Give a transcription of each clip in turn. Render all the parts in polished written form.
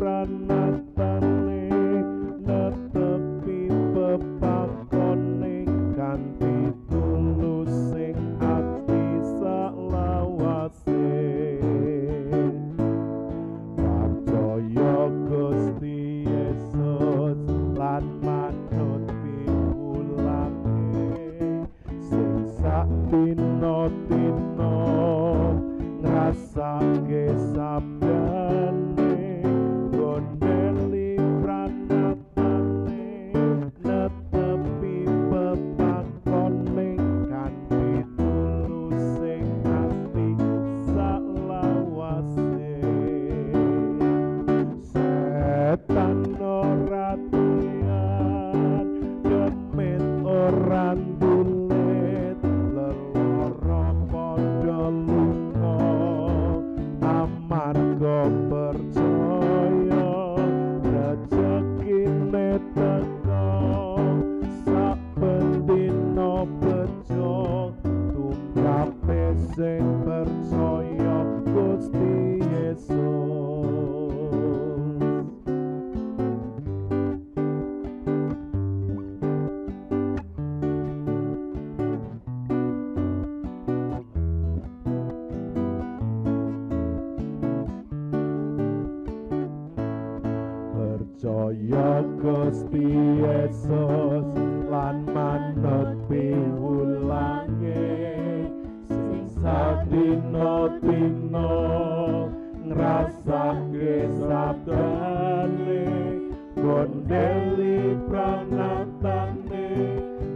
pranatane netepi pepakone kanthi tulus sing ati salawase percaya Gusti Yesus lan manut piwulake sing sak dina ngrasake sabdane gondeli pranatane netepi pepakone kanthi tulus sing ati salawase setan ora tian demit ora ndulit leloro padha lunga amarga percaya rezekine teka saben dina bejo tumrape sing percaya Gusti Yesus. Percaya Gusti Yesus lan manut piwulange sing sadina ngrasake sabdane gondeli pranatane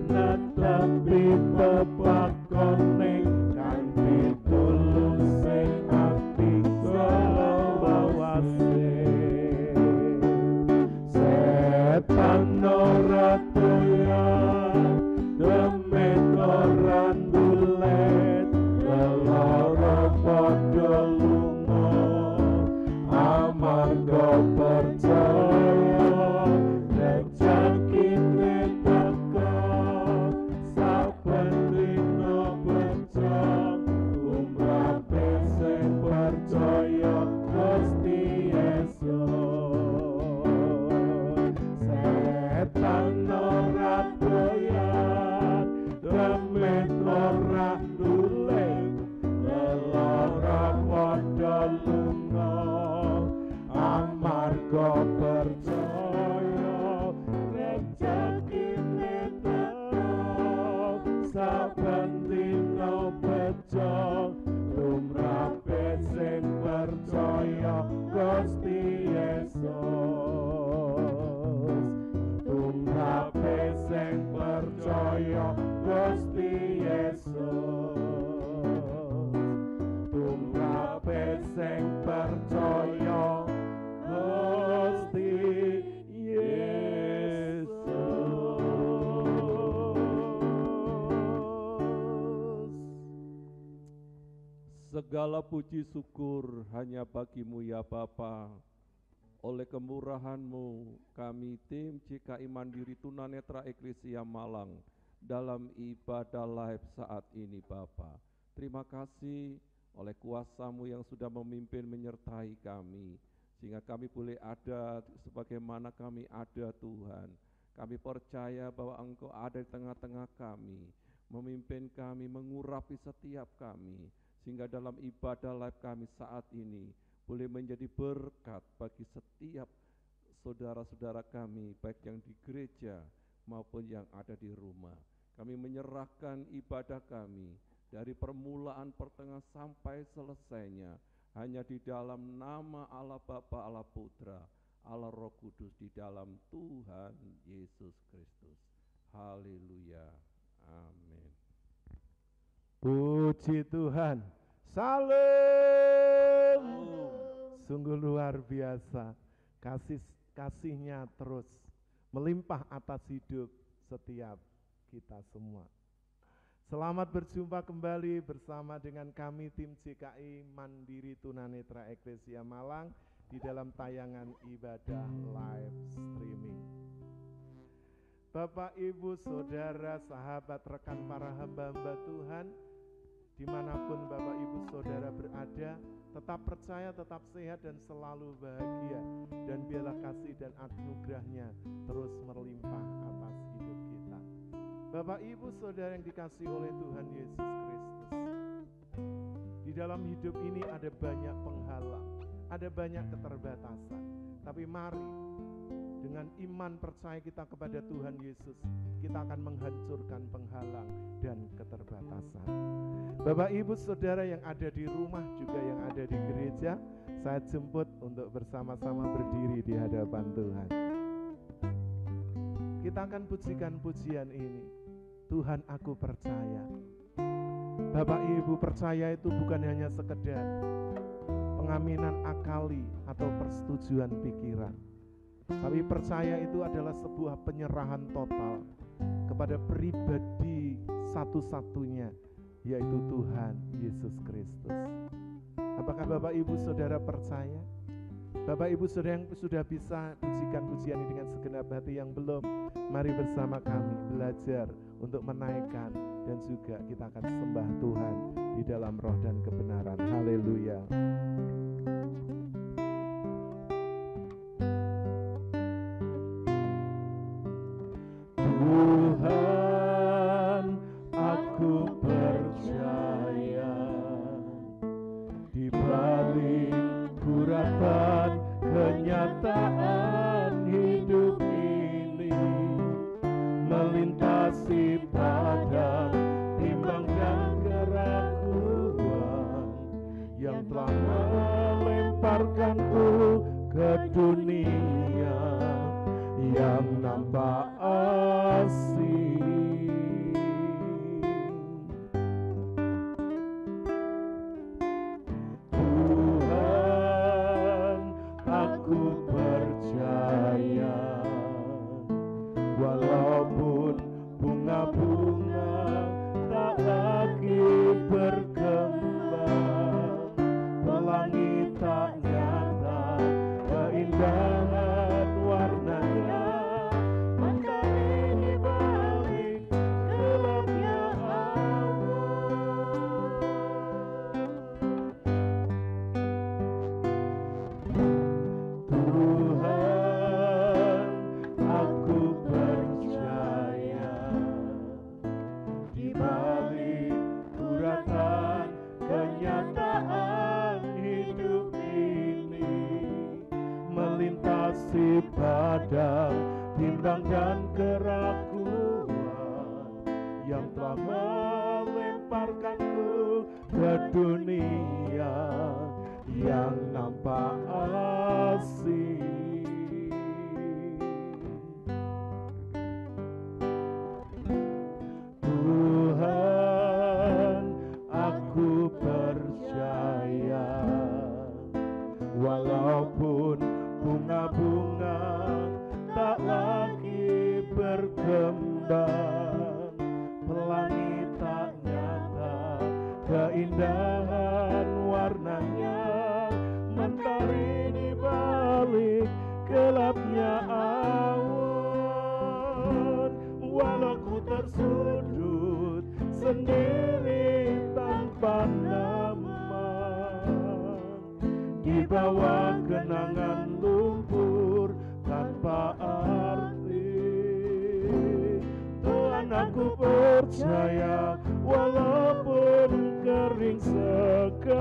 netepi pepakone kanthi tulus sing ati salawase setan ora doyan demit ora ndulet leloro padha lunga amarga percaya rezekine teka saben dina bejo tumrape sing percaya Gusti Yesus setan ora doyan demit ora ndulit leloro padha lunga amarga percaya rezekine teka saben dina bejo tumrape sing percaya Gusti Yesus tumrape sing percaya Gusti Yesus tumrape sing percaya Gusti Yesus. Segala puji syukur hanya bagimu ya Bapa. Oleh kemurahan-Mu, kami tim CKI Mandiri Tunanetra Eklesia Malang dalam ibadah live saat ini Bapa. Terima kasih oleh kuasa-Mu yang sudah memimpin menyertai kami, sehingga kami boleh ada sebagaimana kami ada Tuhan. Kami percaya bahwa Engkau ada di tengah-tengah kami, memimpin kami, mengurapi setiap kami, sehingga dalam ibadah live kami saat ini boleh menjadi berkat bagi setiap saudara-saudara kami, baik yang di gereja maupun yang ada di rumah. Kami menyerahkan ibadah kami dari permulaan, pertengahan sampai selesainya hanya di dalam nama Allah Bapa, Allah Putra, Allah Roh Kudus, di dalam Tuhan Yesus Kristus. Haleluya. Amin. Puji Tuhan. Salam. Sungguh luar biasa. Kasihnya terus melimpah atas hidup setiap kita semua. Selamat berjumpa kembali bersama dengan kami tim CKI Mandiri Tunanetra Eklesia Malang di dalam tayangan ibadah live streaming. Bapak, Ibu, Saudara, sahabat, rekan para hamba-hamba Tuhan Dimanapun Bapak Ibu Saudara berada, tetap percaya, tetap sehat dan selalu bahagia. Dan biarlah kasih dan anugerahnya terus melimpah atas hidup kita. Bapak Ibu Saudara yang dikasihi oleh Tuhan Yesus Kristus, di dalam hidup ini ada banyak penghalang, ada banyak keterbatasan. Tapi mari dengan iman percaya kita kepada Tuhan Yesus, kita akan menghancurkan penghalang dan keterbatasan. Bapak Ibu Saudara yang ada di rumah juga yang ada di gereja, saya jemput untuk bersama-sama berdiri di hadapan Tuhan. Kita akan pujikan pujian ini. Tuhan, aku percaya. Bapak Ibu, percaya itu bukan hanya sekedar pengaminan akali atau persetujuan pikiran. Tapi percaya itu adalah sebuah penyerahan total kepada pribadi satu-satunya, yaitu Tuhan Yesus Kristus. Apakah Bapak Ibu Saudara percaya? Bapak Ibu Saudara yang sudah bisa pujikan pujian ini dengan segenap hati, yang belum, mari bersama kami belajar untuk menaikkan, dan juga kita akan sembah Tuhan di dalam roh dan kebenaran. Haleluya. Tuhan, aku percaya di balik guratan kenyataan hidup ini, melintasi padang timbang dan keraguan yang telah melemparkanku ke dunia yang nampak asing. Tuhan, aku percaya, walaupun bunga-bunga tak lagi berkembang, pelangi tak nyata keindahan warnanya, maka ini balik gelapnya awan. Tuhan, aku percaya di balik guratan kenyataan hidup ini, melintasi padang bimbang dan keraguan yang telah melemparkanku ke dunia yang nampak asing. Tuhan, aku percaya, walaupun bunga-bunga tak lagi berkembang, pelangi tak nyata keindahan warnanya, mentari di balik gelapnya awan. Walau ku tersudut sendiri tanpa nama, di bawah genangan lumpur tanpa arti, Tuhan aku percaya, walaupun kering segalanya,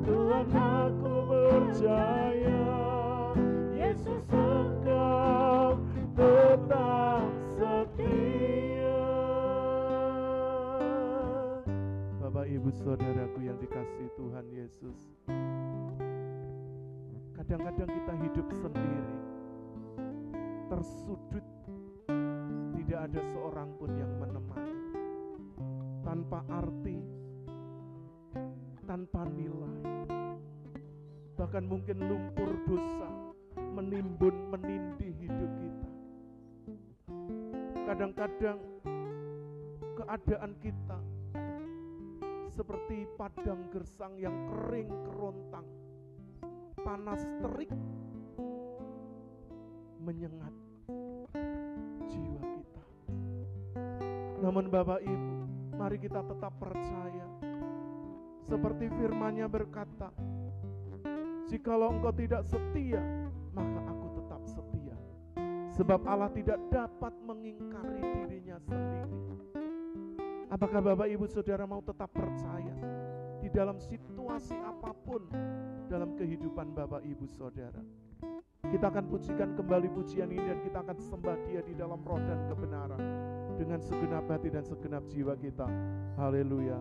Tuhan aku percaya, Yesus Engkau tetap setia. Bapak Ibu Saudaraku yang dikasihi Tuhan Yesus, kadang-kadang kita hidup sendiri, tersudut, tidak ada seorang pun yang menemani, tanpa arti, tanpa nilai. Bahkan mungkin lumpur dosa menimbun, menindih hidup kita. Kadang-kadang keadaan kita seperti padang gersang yang kering kerontang, panas terik menyengat jiwa kita. Namun Bapak Ibu, Mari kita tetap percaya. Seperti firman-Nya berkata, jikalau engkau tidak setia, maka aku tetap setia. Sebab Allah tidak dapat mengingkari dirinya sendiri. Apakah Bapak Ibu Saudara mau tetap percaya di dalam situasi apapun dalam kehidupan Bapak Ibu Saudara? Kita akan pujikan kembali pujian ini dan kita akan sembah Dia di dalam roh dan kebenaran dengan segenap hati dan segenap jiwa kita. Haleluya.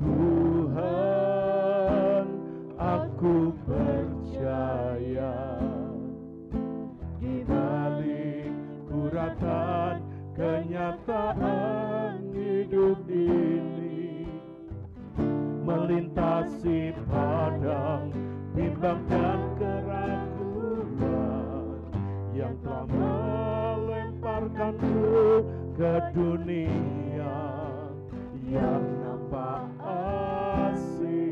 Tuhan, aku percaya di balik guratan kenyataan hidup ini, melintasi padang bimbang dan keraguan yang telah melemparkanku ke dunia yang nampak asing.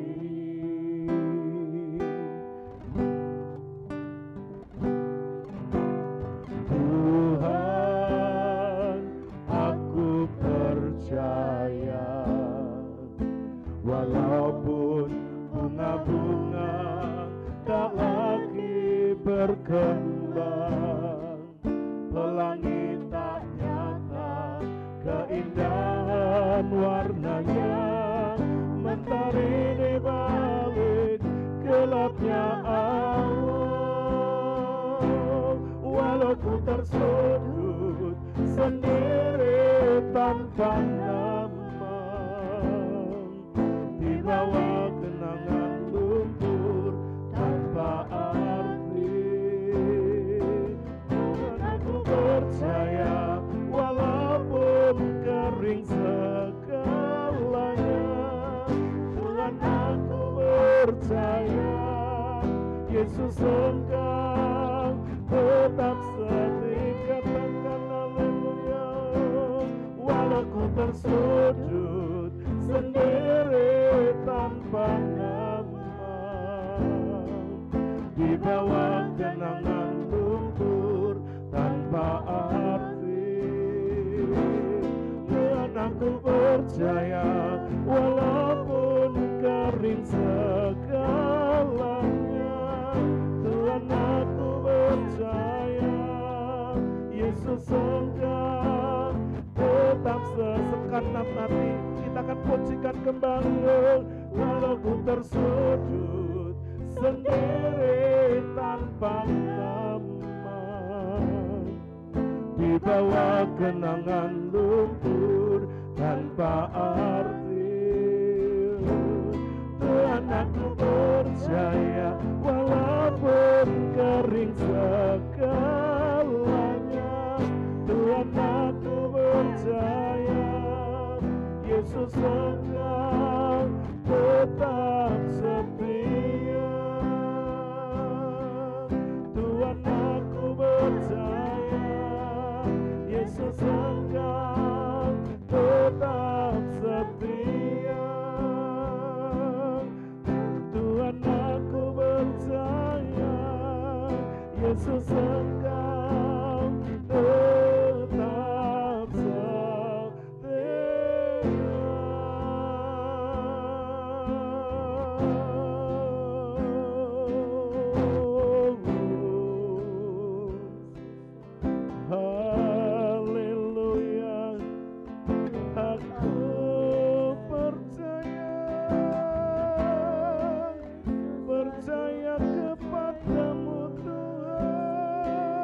Tuhan, aku percaya walaupun bunga-bunga tak lagi berkembang, pelangi tak nyata keindahan warnanya, mentari di balik gelapnya awan. Walau ku tersudut sendiri tanpa nama, di bawah kenangan lumpur tanpa arti, Tuhan aku percaya walaupun kering segalanya. Tuhan aku percaya Yesus engkau tetap setia. Katakan haleluya. Walau ku tersudut sendiri tanpa nama, di bawah kenangan lumpur tanpa arti, Tuhan aku percaya walaupun kering segalanya. Tuhan aku percaya Yesus engkau tetap segenap hati. Kita akan pujikan kembali. Walau ku tersudut sendiri tanpa nama, di bawah kenangan lumpur tanpa arti, Tuhan aku percaya walaupun kering segalanya. Tuhan aku percaya Yesus engkau tetap setia. Tuhan aku percaya Yesus engkau tetap setia. Tuhan aku percaya Yesus engkau tetap haleluya. Aku percaya kepadamu Tuhan.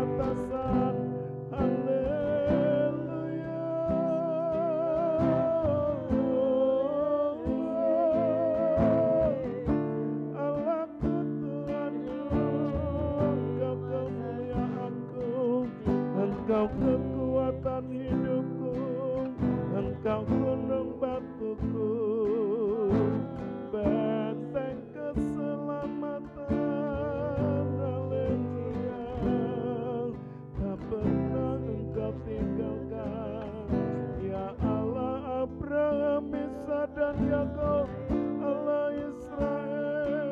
keterbatasan. Haleluya. Allahku Tuhanku, Engkau kemuliaanku, Engkau kekuatan hidupku, Engkau gunung batuku, benteng keselamatan. Haleluya. Tak pernah Engkau tinggalkan, ya Allah Abraham, Ishak dan Yakub, Allah Israel,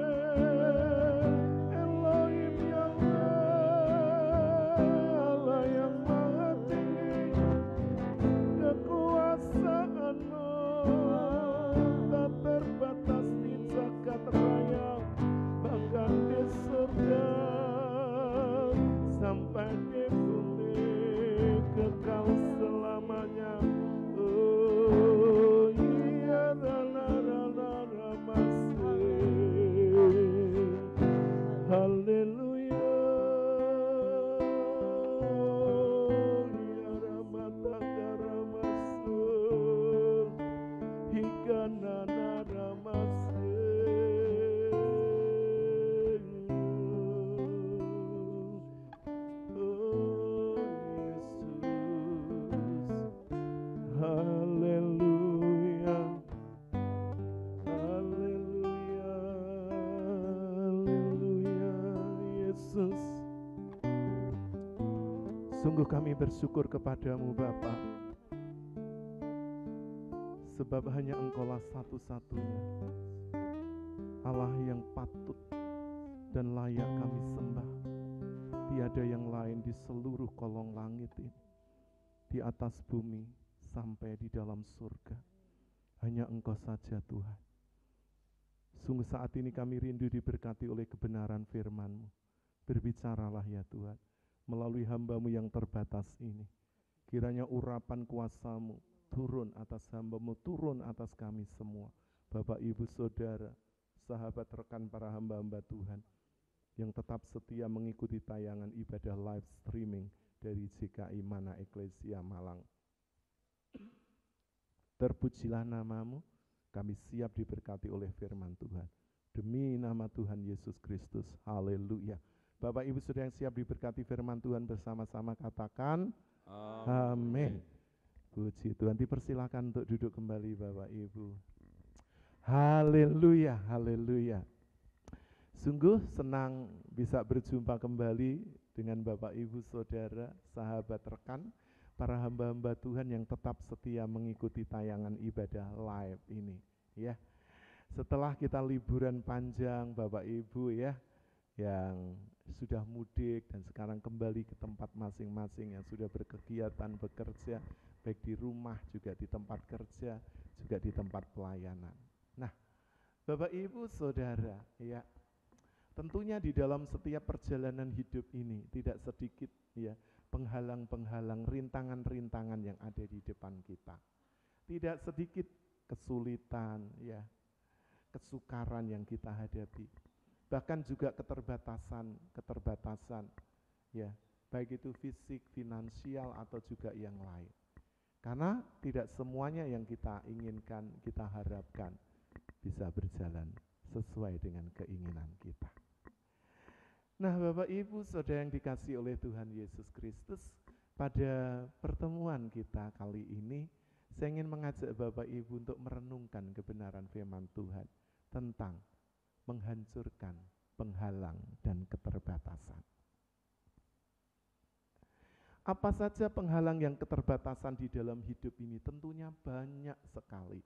Elohim Yahweh, Allah yang maha tinggi, kekuasaan-Mu tak terbatas di jagat raya, bahkan di surga sampai di bumi kekal selamanya. Oh iya, haleluya. Ya Ramatagaramasur, Hikananaramasur. Oh Yesus, haleluya, haleluya, haleluya. Yesus, sungguh kami bersyukur kepadamu Bapa, sebab hanya Engkaulah satu-satunya Allah yang patut dan layak kami sembah. Tiada yang lain di seluruh kolong langit ini, di atas bumi sampai di dalam surga. Hanya Engkau saja Tuhan. Sungguh saat ini kami rindu diberkati oleh kebenaran firman-Mu. Berbicaralah ya Tuhan, melalui hamba-Mu yang terbatas ini. Kiranya urapan kuasa-Mu turun atas hamba-Mu, turun atas kami semua. Bapak, Ibu, Saudara, sahabat, rekan para hamba-hamba Tuhan yang tetap setia mengikuti tayangan ibadah live streaming dari GKI Mana Eklesia Malang. Terpujilah nama-Mu, kami siap diberkati oleh firman Tuhan. Demi nama Tuhan Yesus Kristus, haleluya. Bapak Ibu Saudara yang siap diberkati firman Tuhan, bersama-sama katakan amin. Puji Tuhan, dipersilakan untuk duduk kembali Bapak Ibu. Haleluya, haleluya. Sungguh senang bisa berjumpa kembali dengan Bapak Ibu Saudara, sahabat rekan, para hamba-hamba Tuhan yang tetap setia mengikuti tayangan ibadah live ini, ya. Setelah kita liburan panjang Bapak Ibu ya, yang sudah mudik dan sekarang kembali ke tempat masing-masing, yang sudah berkegiatan bekerja baik di rumah juga di tempat kerja juga di tempat pelayanan. Nah, Bapak Ibu Saudara, ya, tentunya di dalam setiap perjalanan hidup ini tidak sedikit ya penghalang-penghalang, rintangan-rintangan yang ada di depan kita. Tidak sedikit kesulitan ya, kesukaran yang kita hadapi. Bahkan juga keterbatasan ya, baik itu fisik, finansial atau juga yang lain. Karena tidak semuanya yang kita inginkan, kita harapkan bisa berjalan sesuai dengan keinginan kita. Nah, Bapak Ibu Saudara yang dikasihi oleh Tuhan Yesus Kristus, pada pertemuan kita kali ini saya ingin mengajak Bapak Ibu untuk merenungkan kebenaran firman Tuhan tentang menghancurkan penghalang dan keterbatasan. Apa saja penghalang yang keterbatasan di dalam hidup ini? Tentunya banyak sekali.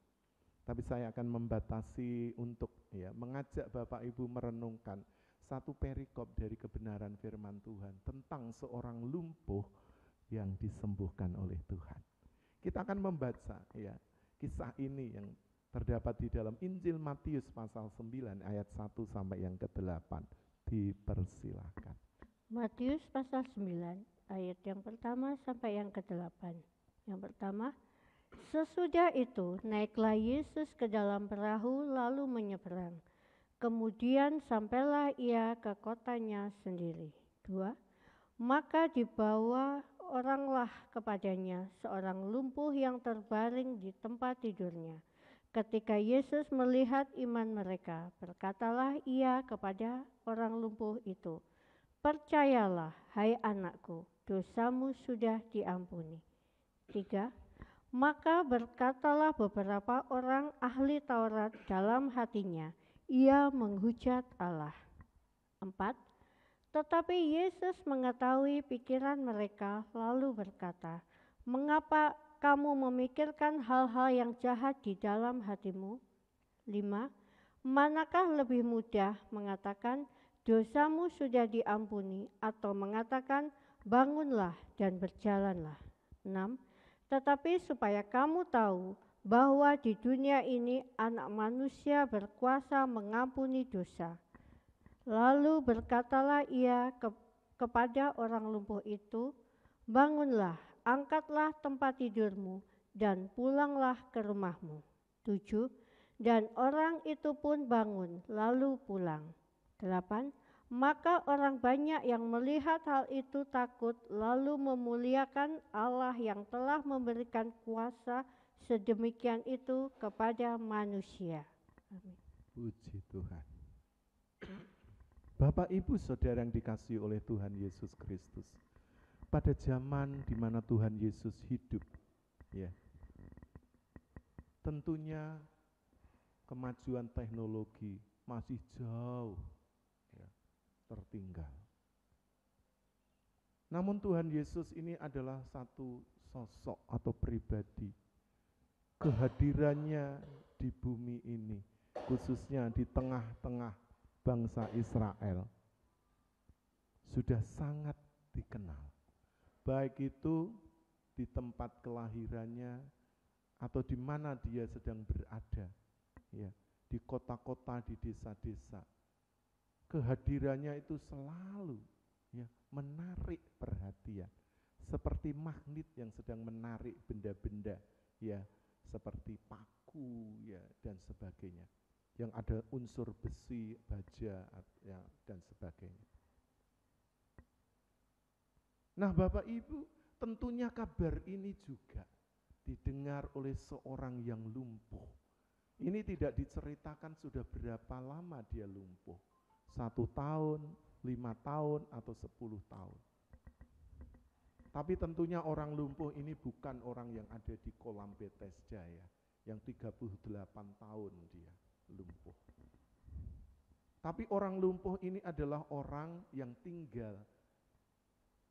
Tapi saya akan membatasi untuk mengajak Bapak Ibu merenungkan satu perikop dari kebenaran firman Tuhan tentang seorang lumpuh yang disembuhkan oleh Tuhan. Kita akan membaca kisah ini yang terdapat di dalam Injil Matius pasal 9 ayat 1 sampai yang ke-8. Dipersilakan. Matius pasal 9 ayat yang pertama sampai yang ke-8. Yang pertama, sesudah itu naiklah Yesus ke dalam perahu lalu menyeberang. Kemudian sampailah ia ke kotanya sendiri. 2. Maka dibawa oranglah kepadanya seorang lumpuh yang terbaring di tempat tidurnya. Ketika Yesus melihat iman mereka, berkatalah ia kepada orang lumpuh itu, "Percayalah, hai anakku, dosamu sudah diampuni." 3. Maka berkatalah beberapa orang ahli Taurat dalam hatinya, ia menghujat Allah. 4. Tetapi Yesus mengetahui pikiran mereka lalu berkata, "Mengapa kamu memikirkan hal-hal yang jahat di dalam hatimu?" 5. Manakah lebih mudah mengatakan, "Dosamu sudah diampuni," atau mengatakan, "Bangunlah dan berjalanlah"? 6. Tetapi supaya kamu tahu bahwa di dunia ini Anak Manusia berkuasa mengampuni dosa. Lalu berkatalah ia kepada orang lumpuh itu, "Bangunlah, angkatlah tempat tidurmu, dan pulanglah ke rumahmu." 7. Dan orang itu pun bangun, lalu pulang. 8. Maka orang banyak yang melihat hal itu takut, lalu memuliakan Allah yang telah memberikan kuasa sedemikian itu kepada manusia. Amin. Puji Tuhan. Bapak, Ibu, Saudara yang dikasihi oleh Tuhan Yesus Kristus, pada zaman di mana Tuhan Yesus hidup, ya, tentunya kemajuan teknologi masih jauh, ya, tertinggal. Namun Tuhan Yesus ini adalah satu sosok atau pribadi. Kehadirannya di bumi ini, khususnya di tengah-tengah bangsa Israel, sudah sangat dikenal. Baik itu di tempat kelahirannya atau di mana dia sedang berada, ya, di kota-kota, di desa-desa. Kehadirannya itu selalu, ya, menarik perhatian, seperti magnet yang sedang menarik benda-benda, ya, seperti paku, ya, dan sebagainya, yang ada unsur besi, baja, ya, dan sebagainya. Nah, Bapak Ibu, tentunya kabar ini juga didengar oleh seorang yang lumpuh. Ini tidak diceritakan sudah berapa lama dia lumpuh, 1 tahun, 5 tahun, atau 10 tahun. Tapi tentunya orang lumpuh ini bukan orang yang ada di kolam Bethesda, ya, yang 38 tahun dia lumpuh. Tapi orang lumpuh ini adalah orang yang tinggal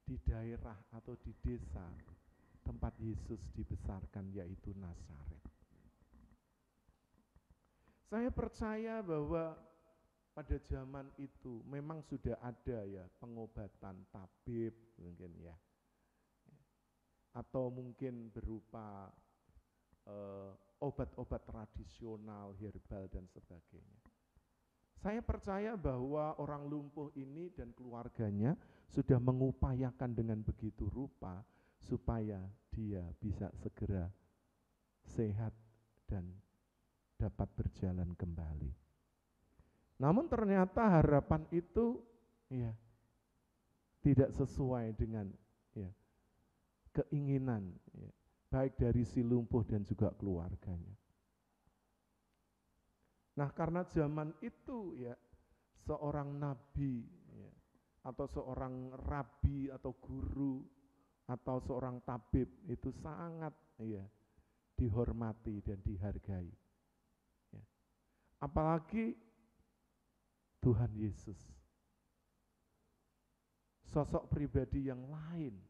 di daerah atau di desa tempat Yesus dibesarkan, yaitu Nazaret. Saya percaya bahwa pada zaman itu memang sudah ada, ya, pengobatan tabib mungkin, ya, atau mungkin berupa obat-obat tradisional, herbal, dan sebagainya. Saya percaya bahwa orang lumpuh ini dan keluarganya sudah mengupayakan dengan begitu rupa supaya dia bisa segera sehat dan dapat berjalan kembali. Namun ternyata harapan itu, ya, tidak sesuai dengan, ya, keinginan, ya, baik dari si lumpuh dan juga keluarganya. Nah, karena zaman itu, ya, seorang nabi, ya, atau seorang rabi atau guru atau seorang tabib itu sangat, ya, dihormati dan dihargai, ya. Apalagi Tuhan Yesus, sosok pribadi yang lain,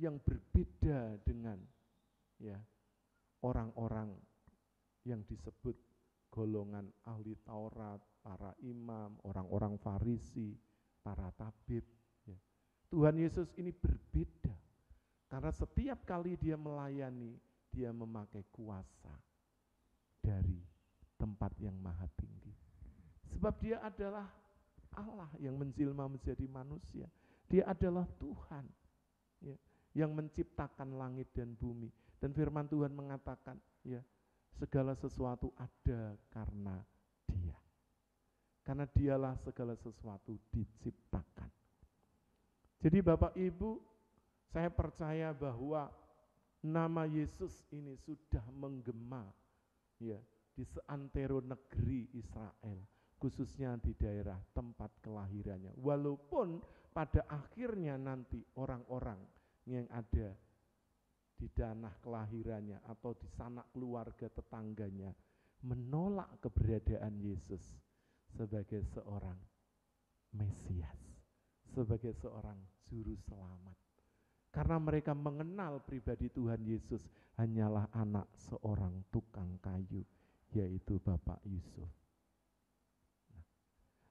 yang berbeda dengan, ya, orang-orang yang disebut golongan ahli Taurat, para imam, orang-orang Farisi, para tabib, ya. Tuhan Yesus ini berbeda karena setiap kali dia melayani, dia memakai kuasa dari tempat yang maha tinggi. Sebab dia adalah Allah yang menjelma menjadi manusia. Dia adalah Tuhan, ya, yang menciptakan langit dan bumi. Dan firman Tuhan mengatakan, ya, segala sesuatu ada karena Dia. Karena Dialah segala sesuatu diciptakan. Jadi Bapak Ibu, saya percaya bahwa nama Yesus ini sudah menggema ya di seantero negeri Israel, khususnya di daerah tempat kelahirannya. Walaupun pada akhirnya nanti orang-orang yang ada di tanah kelahirannya atau di sanak keluarga tetangganya menolak keberadaan Yesus sebagai seorang Mesias, sebagai seorang juru selamat. Karena mereka mengenal pribadi Tuhan Yesus hanyalah anak seorang tukang kayu, yaitu Bapak Yusuf. Nah,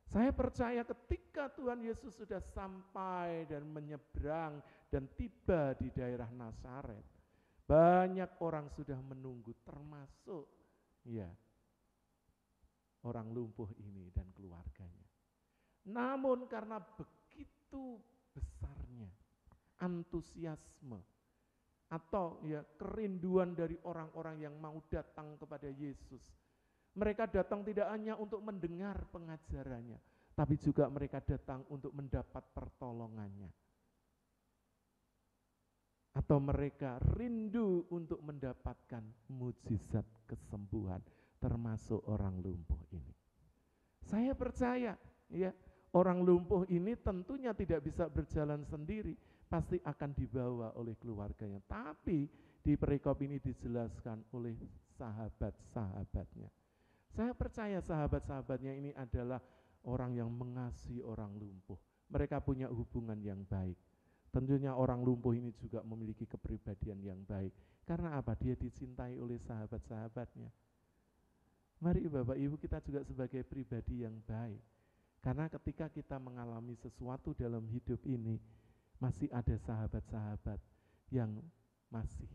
saya percaya ketika Tuhan Yesus sudah sampai dan menyeberang dan tiba di daerah Nazaret, banyak orang sudah menunggu, termasuk ya orang lumpuh ini dan keluarganya. Namun karena begitu besarnya antusiasme atau ya kerinduan dari orang-orang yang mau datang kepada Yesus, mereka datang tidak hanya untuk mendengar pengajarannya, tapi juga mereka datang untuk mendapat pertolongannya. Atau mereka rindu untuk mendapatkan mujizat kesembuhan, termasuk orang lumpuh ini. Saya percaya ya, orang lumpuh ini tentunya tidak bisa berjalan sendiri, pasti akan dibawa oleh keluarganya. Tapi di perikop ini dijelaskan oleh sahabat-sahabatnya. Saya percaya sahabat-sahabatnya ini adalah orang yang mengasihi orang lumpuh. Mereka punya hubungan yang baik. Tentunya orang lumpuh ini juga memiliki kepribadian yang baik. Karena apa? Dia dicintai oleh sahabat-sahabatnya. Mari Bapak Ibu, kita juga sebagai pribadi yang baik. Karena ketika kita mengalami sesuatu dalam hidup ini, masih ada sahabat-sahabat yang masih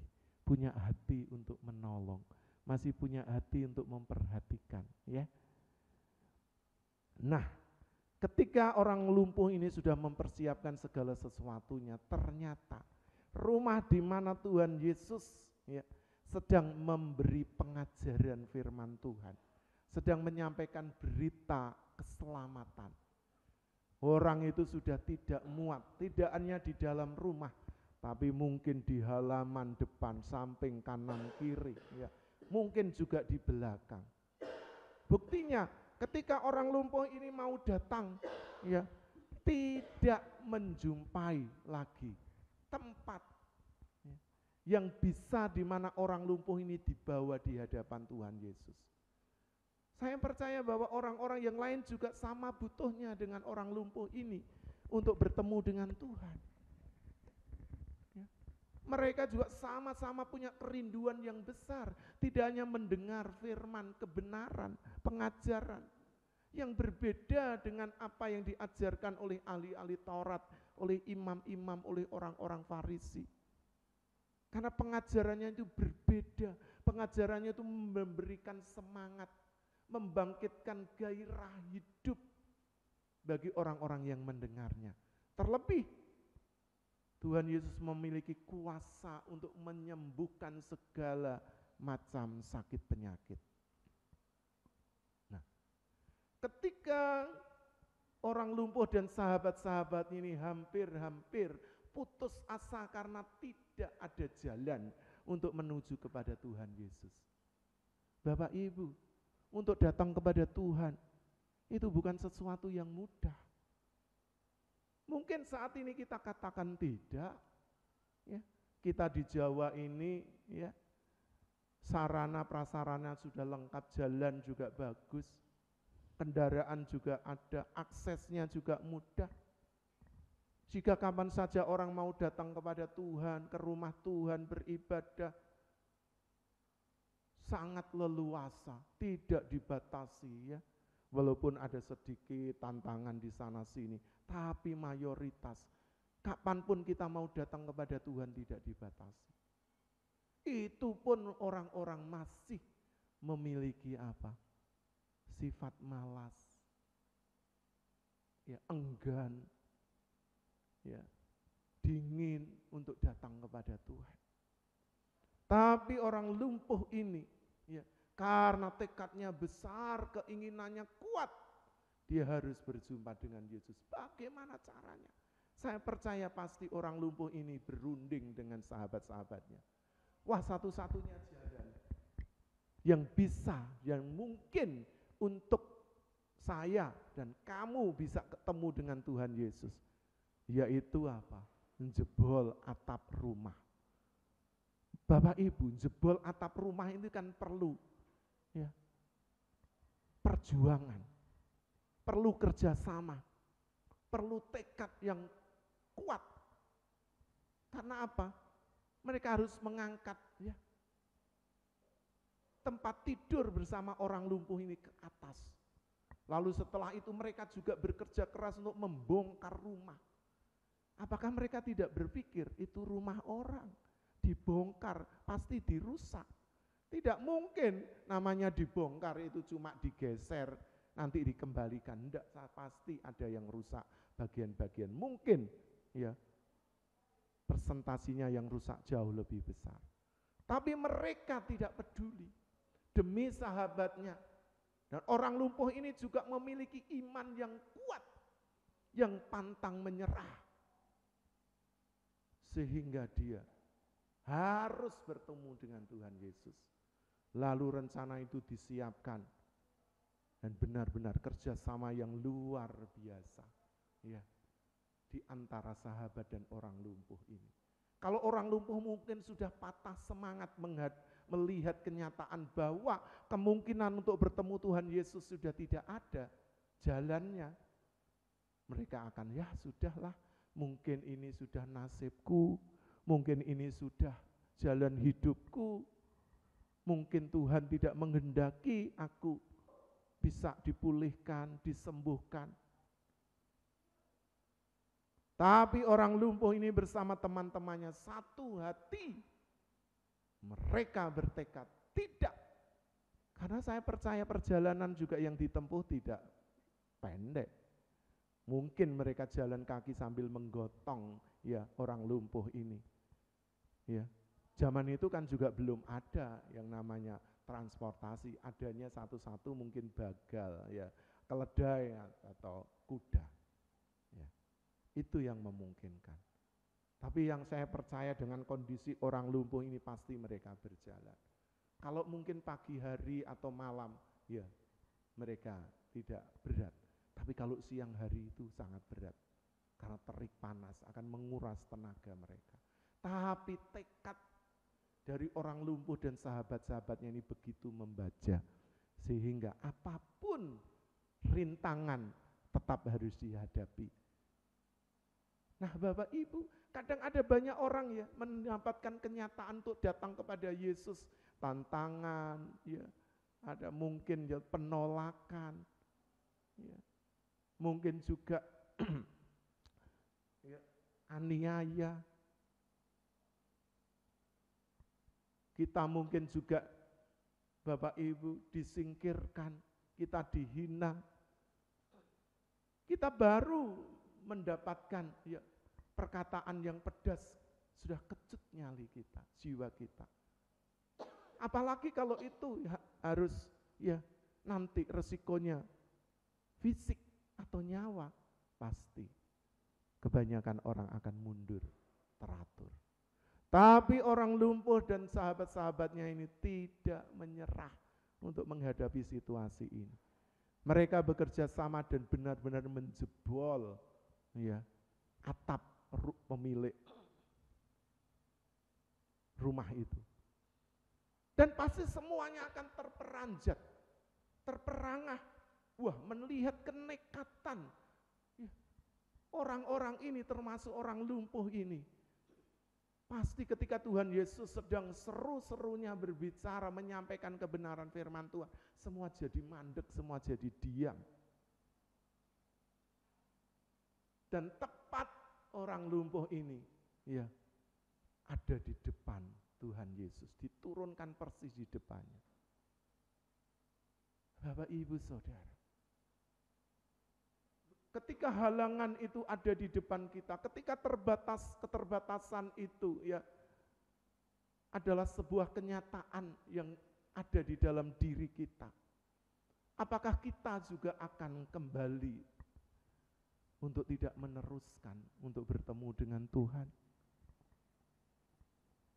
punya hati untuk menolong, masih punya hati untuk memperhatikan, ya. Nah, ketika orang lumpuh ini sudah mempersiapkan segala sesuatunya, ternyata rumah di mana Tuhan Yesus ya sedang memberi pengajaran firman Tuhan, sedang menyampaikan berita keselamatan. Orang itu sudah tidak muat, tidak hanya di dalam rumah, tapi mungkin di halaman depan, samping, kanan, kiri, ya. Mungkin juga di belakang. Buktinya, ketika orang lumpuh ini mau datang, ya, tidak menjumpai lagi tempat ya, yang bisa di mana orang lumpuh ini dibawa di hadapan Tuhan Yesus. Saya percaya bahwa orang-orang yang lain juga sama butuhnya dengan orang lumpuh ini untuk bertemu dengan Tuhan. Ya. Mereka juga sama-sama punya kerinduan yang besar, tidak hanya mendengar firman kebenaran, pengajaran yang berbeda dengan apa yang diajarkan oleh ahli-ahli Taurat, oleh imam-imam, oleh orang-orang Farisi. Karena pengajarannya itu berbeda, pengajarannya itu memberikan semangat, membangkitkan gairah hidup bagi orang-orang yang mendengarnya. Terlebih Tuhan Yesus memiliki kuasa untuk menyembuhkan segala macam sakit penyakit. Nah, ketika orang lumpuh dan sahabat-sahabat ini hampir-hampir putus asa karena tidak ada jalan untuk menuju kepada Tuhan Yesus. Bapak Ibu, untuk datang kepada Tuhan itu bukan sesuatu yang mudah. Mungkin saat ini kita katakan tidak, ya. Kita di Jawa ini ya sarana prasarana sudah lengkap, jalan juga bagus, kendaraan juga ada, aksesnya juga mudah. Jika kapan saja orang mau datang kepada Tuhan, ke rumah Tuhan beribadah, sangat leluasa, tidak dibatasi ya. Walaupun ada sedikit tantangan di sana sini, tapi mayoritas kapanpun kita mau datang kepada Tuhan tidak dibatasi. Itu pun orang-orang masih memiliki apa? Sifat malas, ya enggan, ya dingin untuk datang kepada Tuhan. Tapi orang lumpuh ini ya, karena tekadnya besar, keinginannya kuat, dia harus berjumpa dengan Yesus. Bagaimana caranya? Saya percaya pasti orang lumpuh ini berunding dengan sahabat-sahabatnya. Wah, satu-satunya jalan yang bisa, yang mungkin untuk saya dan kamu bisa ketemu dengan Tuhan Yesus, yaitu apa? Jebol atap rumah. Bapak Ibu, jebol atap rumah ini kan perlu ya, perjuangan, perlu kerjasama, perlu tekad yang kuat. Karena apa? Mereka harus mengangkat ya, tempat tidur bersama orang lumpuh ini ke atas. Lalu setelah itu mereka juga bekerja keras untuk membongkar rumah. Apakah mereka tidak berpikir itu rumah orang, dibongkar pasti dirusak? Tidak mungkin namanya dibongkar itu cuma digeser nanti dikembalikan. Enggak, pasti ada yang rusak bagian-bagian. Mungkin ya persentasinya yang rusak jauh lebih besar. Tapi mereka tidak peduli demi sahabatnya. Dan orang lumpuh ini juga memiliki iman yang kuat, yang pantang menyerah. Sehingga dia harus bertemu dengan Tuhan Yesus. Lalu rencana itu disiapkan dan benar-benar kerjasama yang luar biasa ya, di antara sahabat dan orang lumpuh ini. Kalau orang lumpuh mungkin sudah patah semangat melihat kenyataan bahwa kemungkinan untuk bertemu Tuhan Yesus sudah tidak ada jalannya. Mereka akan ya sudahlah, mungkin ini sudah nasibku, mungkin ini sudah jalan hidupku, mungkin Tuhan tidak menghendaki aku bisa dipulihkan, disembuhkan. Tapi orang lumpuh ini bersama teman-temannya satu hati. Mereka bertekad tidak. Karena saya percaya perjalanan juga yang ditempuh tidak pendek. Mungkin mereka jalan kaki sambil menggotong ya orang lumpuh ini. Ya. Zaman itu kan juga belum ada yang namanya transportasi, adanya satu-satu mungkin bagal ya, keledai atau kuda. Ya. Itu yang memungkinkan. Tapi yang saya percaya dengan kondisi orang lumpuh ini pasti mereka berjalan. Kalau mungkin pagi hari atau malam, ya mereka tidak berat. Tapi kalau siang hari itu sangat berat. Karena terik panas akan menguras tenaga mereka. Tapi tekad dari orang lumpuh dan sahabat-sahabatnya ini begitu membaja. Sehingga apapun rintangan tetap harus dihadapi. Nah Bapak Ibu, kadang ada banyak orang ya mendapatkan kenyataan untuk datang kepada Yesus, tantangan, ya, ada mungkin ya penolakan, ya, mungkin juga ya, aniaya. Kita mungkin juga Bapak Ibu disingkirkan, kita dihina. Kita baru mendapatkan ya, perkataan yang pedas, sudah kecut nyali kita, jiwa kita. Apalagi kalau itu ya, harus ya nanti resikonya fisik atau nyawa, pasti kebanyakan orang akan mundur teratur. Tapi orang lumpuh dan sahabat-sahabatnya ini tidak menyerah untuk menghadapi situasi ini. Mereka bekerja sama dan benar-benar menjebol ya atap pemilik rumah itu. Dan pasti semuanya akan terperanjat, terperangah. Wah, melihat kenekatan ya, orang-orang ini termasuk orang lumpuh ini. Pasti ketika Tuhan Yesus sedang seru-serunya berbicara, menyampaikan kebenaran firman Tuhan, semua jadi mandek, semua jadi diam. Dan tepat orang lumpuh ini, ya, ada di depan Tuhan Yesus, diturunkan persis di depannya. Bapak, Ibu, Saudara, ketika halangan itu ada di depan kita, ketika keterbatasan itu ya adalah sebuah kenyataan yang ada di dalam diri kita. Apakah kita juga akan kembali untuk tidak meneruskan, untuk bertemu dengan Tuhan.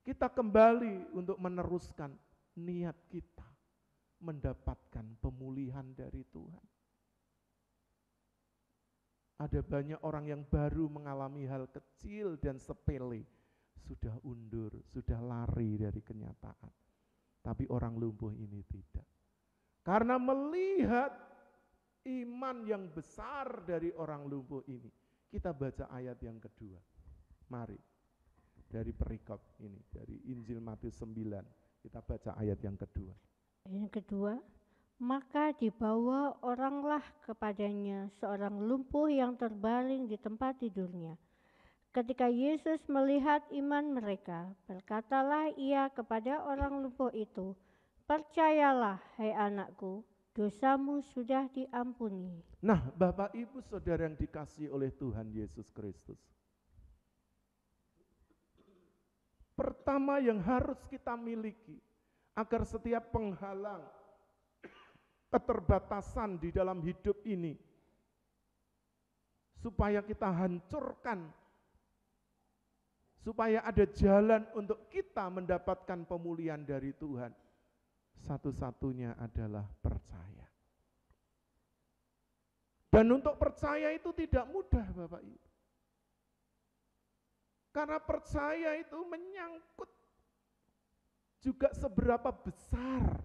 Kita kembali untuk meneruskan niat kita mendapatkan pemulihan dari Tuhan. Ada banyak orang yang baru mengalami hal kecil dan sepele, sudah undur, sudah lari dari kenyataan. Tapi orang lumpuh ini tidak. Karena melihat iman yang besar dari orang lumpuh ini, kita baca ayat yang kedua. Mari, dari perikop ini, dari Injil Matius 9, kita baca ayat yang kedua. Yang kedua, maka dibawa oranglah kepadanya seorang lumpuh yang terbaring di tempat tidurnya. Ketika Yesus melihat iman mereka, berkatalah ia kepada orang lumpuh itu, "Percayalah, hai anakku, dosamu sudah diampuni." Nah, Bapak Ibu Saudara yang dikasihi oleh Tuhan Yesus Kristus. Pertama yang harus kita miliki agar setiap penghalang, keterbatasan di dalam hidup ini, supaya kita hancurkan, supaya ada jalan untuk kita mendapatkan pemulihan dari Tuhan. Satu-satunya adalah percaya. Dan untuk percaya itu tidak mudah, Bapak Ibu. Karena percaya itu menyangkut juga seberapa besar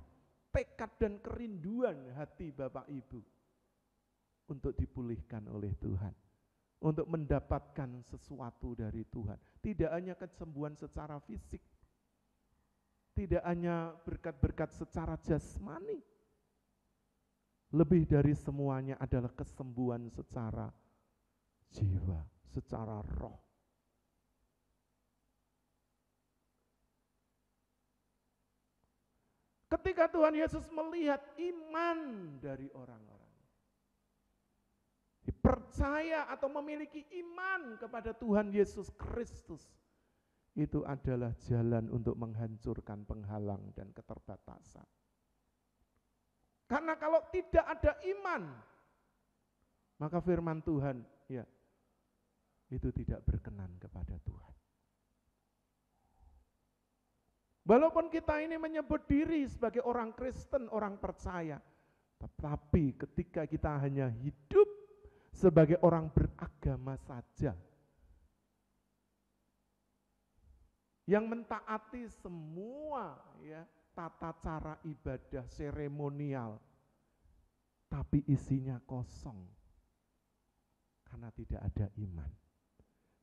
tekad dan kerinduan hati Bapak Ibu untuk dipulihkan oleh Tuhan, untuk mendapatkan sesuatu dari Tuhan. Tidak hanya kesembuhan secara fisik, tidak hanya berkat-berkat secara jasmani, lebih dari semuanya adalah kesembuhan secara jiwa, secara roh. Ketika Tuhan Yesus melihat iman dari orang-orang, percaya atau memiliki iman kepada Tuhan Yesus Kristus, itu adalah jalan untuk menghancurkan penghalang dan keterbatasan. Karena kalau tidak ada iman, maka firman Tuhan, ya, itu tidak berkenan kepada Tuhan. Walaupun kita ini menyebut diri sebagai orang Kristen, orang percaya, tetapi ketika kita hanya hidup sebagai orang beragama saja, yang mentaati semua ya tata cara ibadah seremonial, tapi isinya kosong karena tidak ada iman.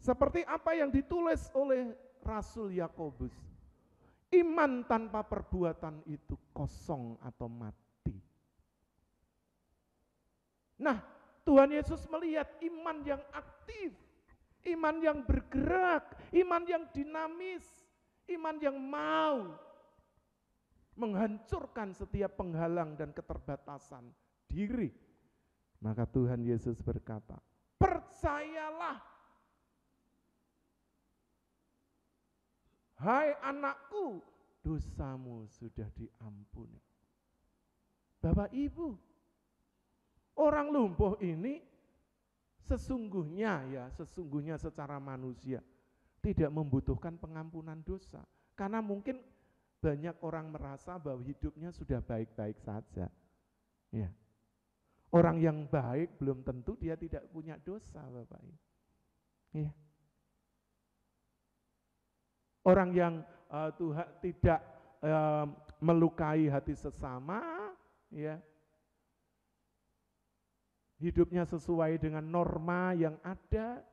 Seperti apa yang ditulis oleh Rasul Yakobus, iman tanpa perbuatan itu kosong atau mati. Nah, Tuhan Yesus melihat iman yang aktif, iman yang bergerak, iman yang dinamis, iman yang mau menghancurkan setiap penghalang dan keterbatasan diri. Maka Tuhan Yesus berkata, "Percayalah, hai anakku, dosamu sudah diampuni." Bapak Ibu, orang lumpuh ini sesungguhnya secara manusia tidak membutuhkan pengampunan dosa. Karena mungkin banyak orang merasa bahwa hidupnya sudah baik-baik saja. Ya. Orang yang baik belum tentu dia tidak punya dosa, Bapak Ibu. Ya. Orang yang Tuhan tidak melukai hati sesama, ya, hidupnya sesuai dengan norma yang ada,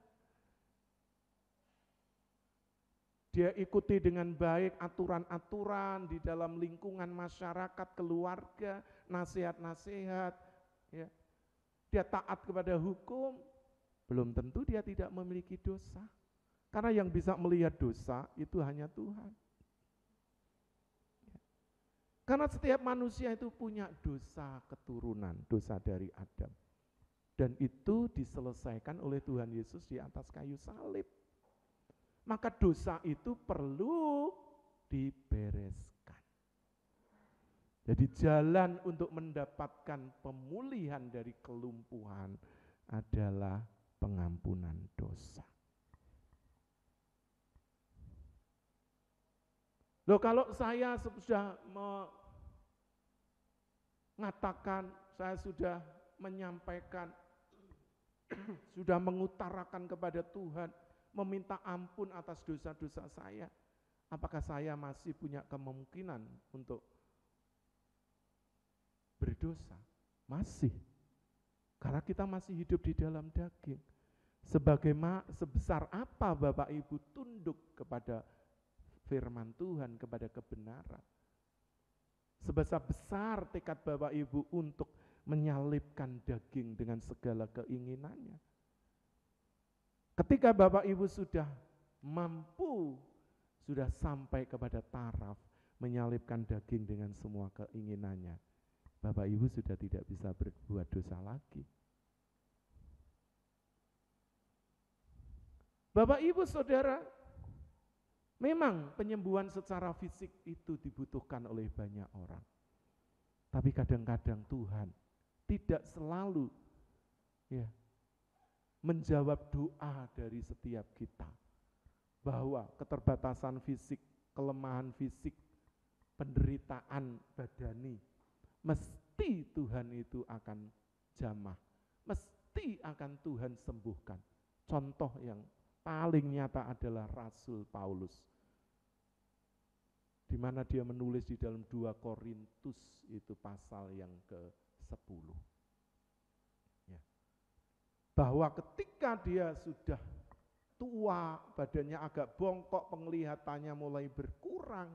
dia ikuti dengan baik aturan-aturan di dalam lingkungan masyarakat, keluarga, nasihat-nasihat, ya. Dia taat kepada hukum, belum tentu dia tidak memiliki dosa. Karena yang bisa melihat dosa itu hanya Tuhan. Karena setiap manusia itu punya dosa keturunan, dosa dari Adam. Dan itu diselesaikan oleh Tuhan Yesus di atas kayu salib. Maka dosa itu perlu dibereskan. Jadi jalan untuk mendapatkan pemulihan dari kelumpuhan adalah pengampunan dosa. Loh, kalau saya sudah mengatakan, saya sudah menyampaikan, sudah mengutarakan kepada Tuhan, meminta ampun atas dosa-dosa saya, apakah saya masih punya kemungkinan untuk berdosa? Masih. Karena kita masih hidup di dalam daging. Sebesar apa Bapak Ibu tunduk kepada firman Tuhan, kepada kebenaran. Sebesar-besar tekad Bapak Ibu untuk menyalibkan daging dengan segala keinginannya. Ketika Bapak Ibu sudah mampu, sudah sampai kepada taraf menyalibkan daging dengan semua keinginannya, Bapak Ibu sudah tidak bisa berbuat dosa lagi. Bapak Ibu Saudara, memang penyembuhan secara fisik itu dibutuhkan oleh banyak orang. Tapi kadang-kadang Tuhan tidak selalu menjawab doa dari setiap kita. Bahwa keterbatasan fisik, kelemahan fisik, penderitaan badani, mesti Tuhan itu akan jamah. Mesti akan Tuhan sembuhkan. Contoh yang paling nyata adalah Rasul Paulus, di mana dia menulis di dalam 2 Korintus itu pasal yang ke-10. Ya. Bahwa ketika dia sudah tua, badannya agak bongkok, penglihatannya mulai berkurang.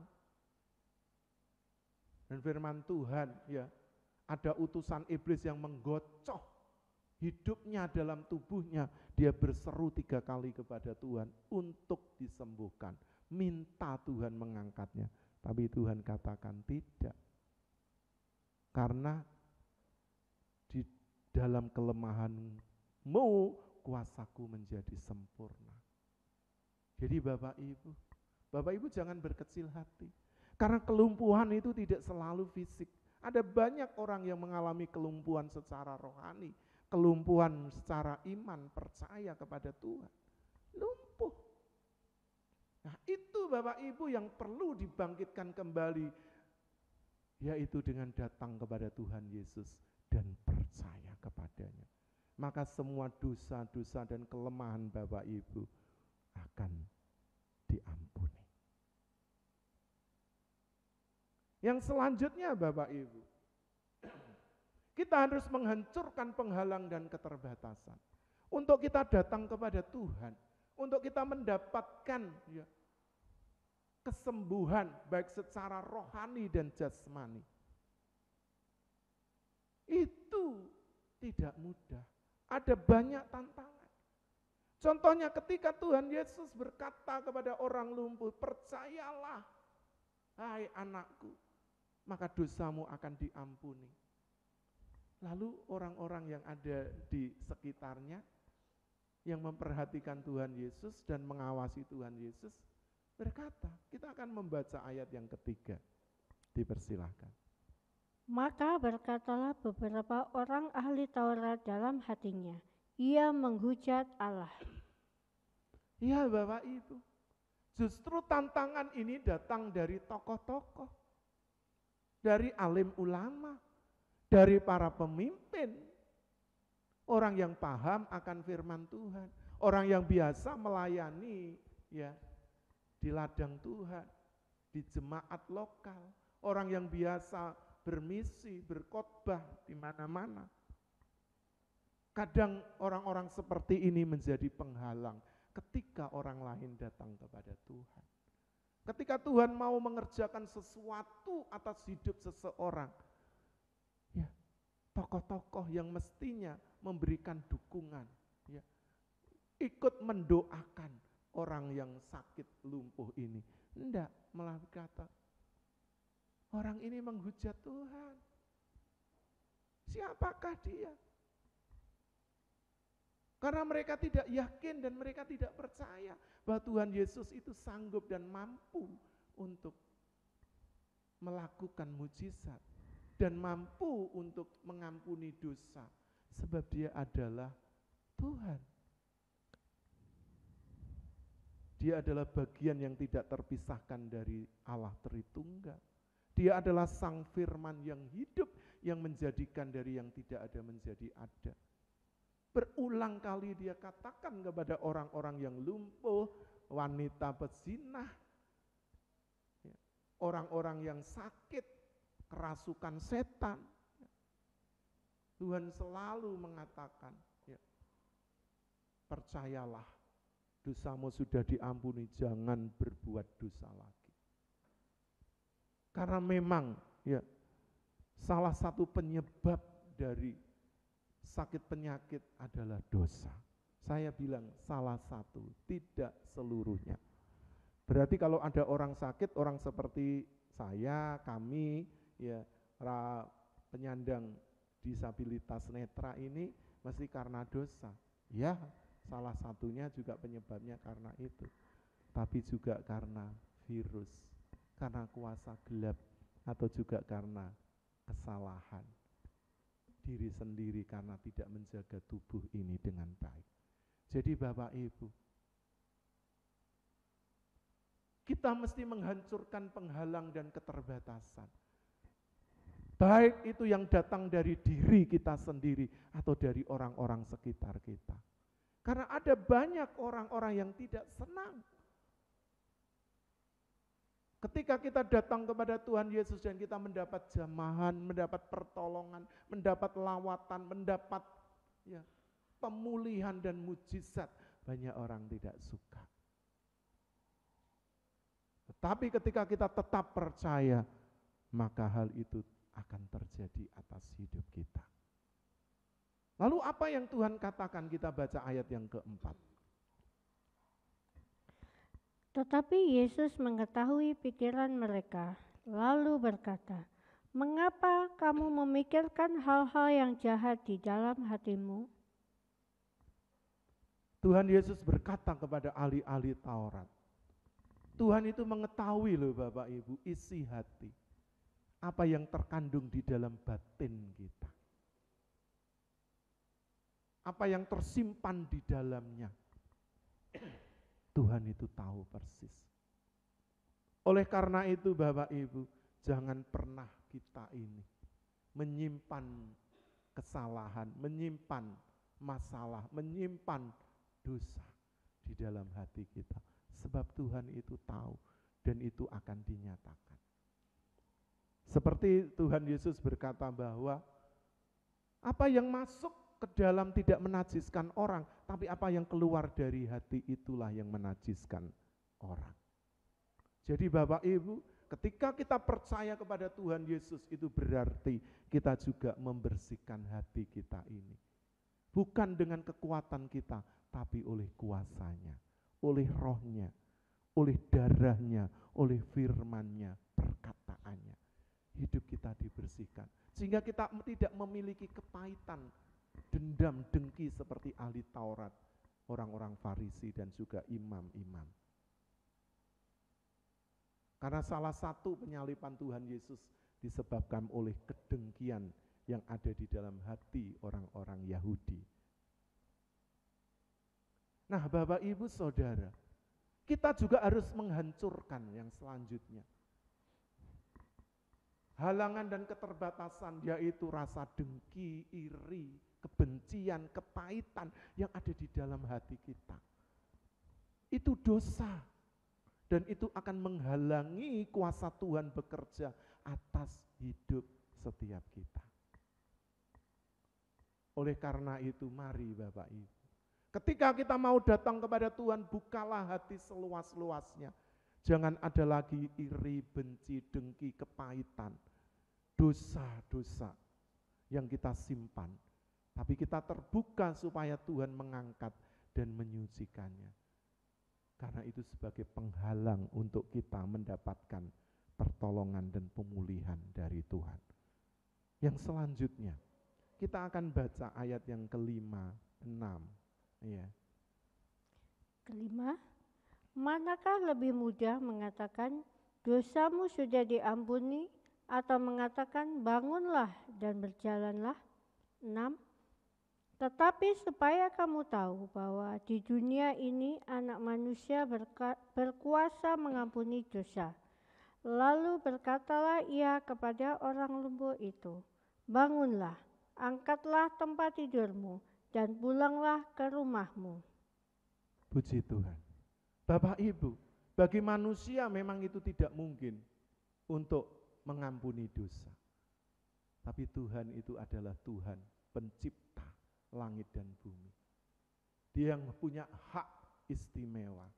Dan firman Tuhan, ada utusan iblis yang menggocoh hidupnya dalam tubuhnya. Dia berseru 3 kali kepada Tuhan untuk disembuhkan. Minta Tuhan mengangkatnya. Tapi Tuhan katakan tidak. Karena di dalam kelemahanmu kuasaku menjadi sempurna. Jadi Bapak Ibu jangan berkecil hati. Karena kelumpuhan itu tidak selalu fisik. Ada banyak orang yang mengalami kelumpuhan secara rohani, kelumpuhan secara iman, percaya kepada Tuhan. Lumpuh. Nah, itu Bapak Ibu yang perlu dibangkitkan kembali, yaitu dengan datang kepada Tuhan Yesus dan percaya kepadanya. Maka semua dosa-dosa dan kelemahan Bapak Ibu akan diampuni. Yang selanjutnya Bapak Ibu, kita harus menghancurkan penghalang dan keterbatasan. Untuk kita datang kepada Tuhan, untuk kita mendapatkan kesembuhan baik secara rohani dan jasmani. Itu tidak mudah. Ada banyak tantangan. Contohnya ketika Tuhan Yesus berkata kepada orang lumpuh, percayalah, hai anakku, maka dosamu akan diampuni. Lalu orang-orang yang ada di sekitarnya, yang memperhatikan Tuhan Yesus dan mengawasi Tuhan Yesus, berkata, kita akan membaca ayat yang ketiga. Dipersilahkan. Maka berkatalah beberapa orang ahli Taurat dalam hatinya, ia menghujat Allah. Ya Bapak Ibu, justru tantangan ini datang dari tokoh-tokoh, dari alim ulama, dari para pemimpin, orang yang paham akan firman Tuhan, orang yang biasa melayani di ladang Tuhan, di jemaat lokal, orang yang biasa bermisi, berkhotbah di mana-mana. Kadang orang-orang seperti ini menjadi penghalang ketika orang lain datang kepada Tuhan. Ketika Tuhan mau mengerjakan sesuatu atas hidup seseorang, tokoh-tokoh yang mestinya memberikan dukungan, ikut mendoakan orang yang sakit lumpuh ini. Enggak, malah berkata, orang ini menghujat Tuhan. Siapakah dia? Karena mereka tidak yakin dan mereka tidak percaya bahwa Tuhan Yesus itu sanggup dan mampu untuk melakukan mujizat dan mampu untuk mengampuni dosa, sebab dia adalah Tuhan. Dia adalah bagian yang tidak terpisahkan dari Allah Tritunggal. Dia adalah Sang Firman yang hidup, yang menjadikan dari yang tidak ada menjadi ada. Berulang kali dia katakan kepada orang-orang yang lumpuh, wanita pezinah, orang-orang yang sakit, kerasukan setan. Tuhan selalu mengatakan, percayalah, dosamu sudah diampuni, jangan berbuat dosa lagi. Karena memang salah satu penyebab dari sakit penyakit adalah dosa. Saya bilang salah satu, tidak seluruhnya. Berarti kalau ada orang sakit, orang seperti saya, kami, penyandang disabilitas netra ini mesti karena dosa. Ya, salah satunya juga penyebabnya karena itu. Tapi juga karena virus, karena kuasa gelap, atau juga karena kesalahan diri sendiri karena tidak menjaga tubuh ini dengan baik. Jadi Bapak Ibu, kita mesti menghancurkan penghalang dan keterbatasan. Baik itu yang datang dari diri kita sendiri atau dari orang-orang sekitar kita. Karena ada banyak orang-orang yang tidak senang ketika kita datang kepada Tuhan Yesus dan kita mendapat jamahan, mendapat pertolongan, mendapat lawatan, mendapat pemulihan dan mujizat. Banyak orang tidak suka. Tetapi ketika kita tetap percaya, maka hal itu akan terjadi atas hidup kita. Lalu apa yang Tuhan katakan? Kita baca ayat yang keempat. Tetapi Yesus mengetahui pikiran mereka, lalu berkata, "Mengapa kamu memikirkan hal-hal yang jahat di dalam hatimu?" Tuhan Yesus berkata kepada ahli-ahli Taurat. Tuhan itu mengetahui loh Bapak Ibu, isi hati. Apa yang terkandung di dalam batin kita. Apa yang tersimpan di dalamnya. Tuhan itu tahu persis. Oleh karena itu Bapak Ibu, jangan pernah kita ini menyimpan kesalahan, menyimpan masalah, menyimpan dosa di dalam hati kita. Sebab Tuhan itu tahu dan itu akan dinyatakan. Seperti Tuhan Yesus berkata bahwa apa yang masuk ke dalam tidak menajiskan orang, tapi apa yang keluar dari hati itulah yang menajiskan orang. Jadi Bapak Ibu, ketika kita percaya kepada Tuhan Yesus, itu berarti kita juga membersihkan hati kita ini. Bukan dengan kekuatan kita, tapi oleh kuasanya, oleh rohnya, oleh darahnya, oleh firman-Nya, perkataannya. Hidup kita dibersihkan. Sehingga kita tidak memiliki kepahitan, dendam, dengki seperti ahli Taurat, orang-orang Farisi dan juga imam-imam. Karena salah satu penyaliban Tuhan Yesus disebabkan oleh kedengkian yang ada di dalam hati orang-orang Yahudi. Nah Bapak Ibu Saudara, kita juga harus menghancurkan yang selanjutnya. Halangan dan keterbatasan, yaitu rasa dengki, iri, kebencian, kepahitan yang ada di dalam hati kita. Itu dosa. Dan itu akan menghalangi kuasa Tuhan bekerja atas hidup setiap kita. Oleh karena itu, mari Bapak Ibu, ketika kita mau datang kepada Tuhan, bukalah hati seluas-luasnya. Jangan ada lagi iri, benci, dengki, kepahitan, dosa-dosa yang kita simpan. Tapi kita terbuka supaya Tuhan mengangkat dan menyucikannya. Karena itu sebagai penghalang untuk kita mendapatkan pertolongan dan pemulihan dari Tuhan. Yang selanjutnya, kita akan baca ayat yang kelima, 6. Ya. Kelima, manakah lebih mudah mengatakan dosamu sudah diampuni atau mengatakan bangunlah dan berjalanlah? 6. Tetapi supaya kamu tahu bahwa di dunia ini Anak Manusia berkuasa mengampuni dosa. Lalu berkatalah ia kepada orang lumpuh itu, bangunlah, angkatlah tempat tidurmu, dan pulanglah ke rumahmu. Puji Tuhan. Bapak Ibu, bagi manusia memang itu tidak mungkin untuk mengampuni dosa. Tapi Tuhan itu adalah Tuhan pencipta langit dan bumi. Dia yang punya hak istimewa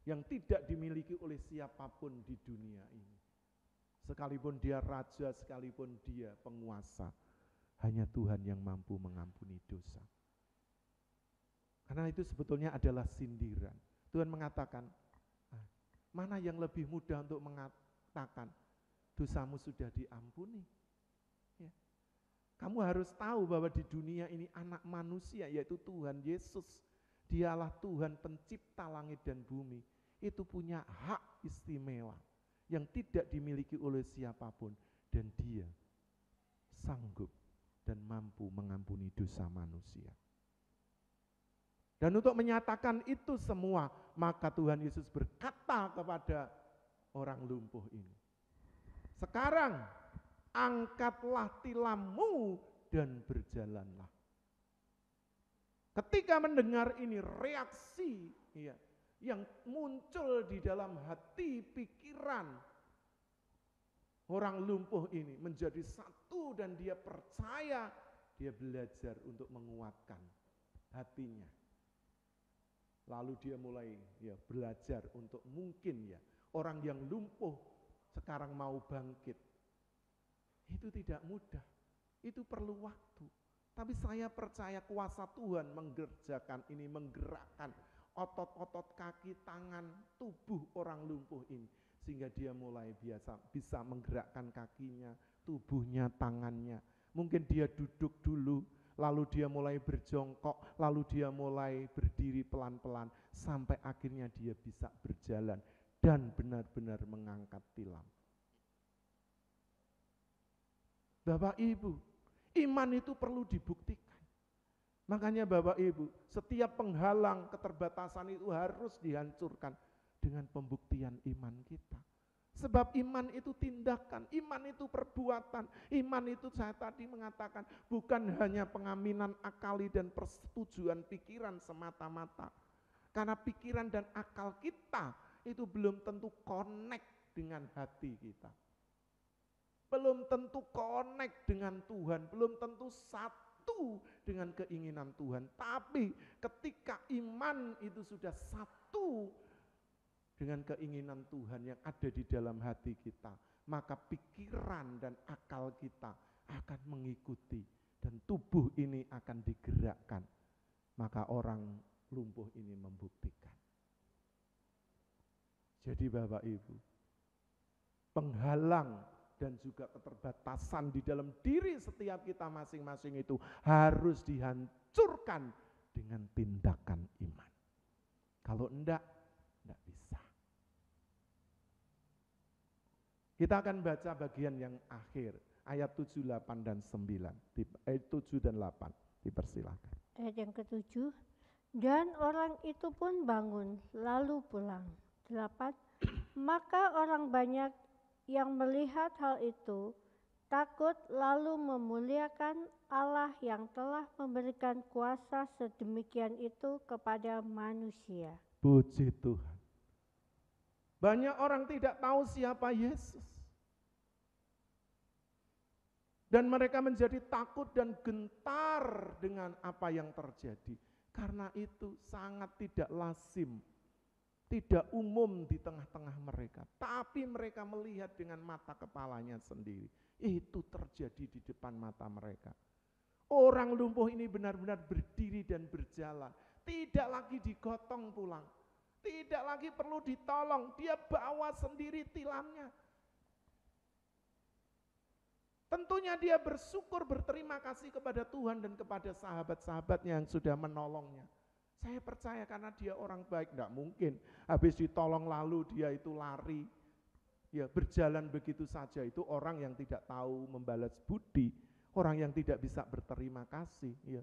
yang tidak dimiliki oleh siapapun di dunia ini. Sekalipun dia raja, sekalipun dia penguasa, hanya Tuhan yang mampu mengampuni dosa. Karena itu sebetulnya adalah sindiran. Tuhan mengatakan, mana yang lebih mudah untuk mengatakan dosamu sudah diampuni? Ya. Kamu harus tahu bahwa di dunia ini Anak Manusia, yaitu Tuhan Yesus, Dialah Tuhan pencipta langit dan bumi, itu punya hak istimewa yang tidak dimiliki oleh siapapun, dan Dia sanggup dan mampu mengampuni dosa manusia. Dan untuk menyatakan itu semua, maka Tuhan Yesus berkata kepada orang lumpuh ini, sekarang angkatlah tilammu dan berjalanlah. Ketika mendengar ini, reaksi yang muncul di dalam hati pikiran orang lumpuh ini menjadi satu, dan dia percaya, dia belajar untuk menguatkan hatinya. Lalu dia mulai belajar untuk mungkin orang yang lumpuh sekarang mau bangkit. Itu tidak mudah, itu perlu waktu. Tapi saya percaya kuasa Tuhan mengerjakan ini, menggerakkan otot-otot kaki, tangan, tubuh orang lumpuh ini. Sehingga dia mulai bisa menggerakkan kakinya, tubuhnya, tangannya. Mungkin dia duduk dulu, lalu dia mulai berjongkok, lalu dia mulai berdiri pelan-pelan, sampai akhirnya dia bisa berjalan dan benar-benar mengangkat tilam. Bapak Ibu, iman itu perlu dibuktikan. Makanya Bapak Ibu, setiap penghalang keterbatasan itu harus dihancurkan dengan pembuktian iman kita. Sebab iman itu tindakan, iman itu perbuatan, iman itu saya tadi mengatakan bukan hanya pengaminan akali dan persetujuan pikiran semata-mata. Karena pikiran dan akal kita itu belum tentu connect dengan hati kita. Belum tentu connect dengan Tuhan, belum tentu satu dengan keinginan Tuhan. Tapi ketika iman itu sudah satu dengan keinginan Tuhan yang ada di dalam hati kita, maka pikiran dan akal kita akan mengikuti dan tubuh ini akan digerakkan. Maka orang lumpuh ini membuktikan. Jadi Bapak Ibu, penghalang dan juga keterbatasan di dalam diri setiap kita masing-masing itu harus dihancurkan dengan tindakan iman. Kalau enggak bisa. Kita akan baca bagian yang akhir, ayat 7, 8, dan 9. 7 dan 8, dipersilakan. Ayat yang ke-7, dan orang itu pun bangun, lalu pulang. 8, maka orang banyak yang melihat hal itu takut, lalu memuliakan Allah yang telah memberikan kuasa sedemikian itu kepada manusia. Puji Tuhan. Banyak orang tidak tahu siapa Yesus. Dan mereka menjadi takut dan gentar dengan apa yang terjadi. Karena itu sangat tidak lazim, tidak umum di tengah-tengah mereka. Tapi mereka melihat dengan mata kepalanya sendiri. Itu terjadi di depan mata mereka. Orang lumpuh ini benar-benar berdiri dan berjalan. Tidak lagi digotong pulang. Tidak lagi perlu ditolong, dia bawa sendiri tilamnya. Tentunya dia bersyukur, berterima kasih kepada Tuhan dan kepada sahabat-sahabatnya yang sudah menolongnya. Saya percaya karena dia orang baik, tidak mungkin habis ditolong lalu dia itu lari. Ya, berjalan begitu saja, itu orang yang tidak tahu membalas budi, orang yang tidak bisa berterima kasih. Ya.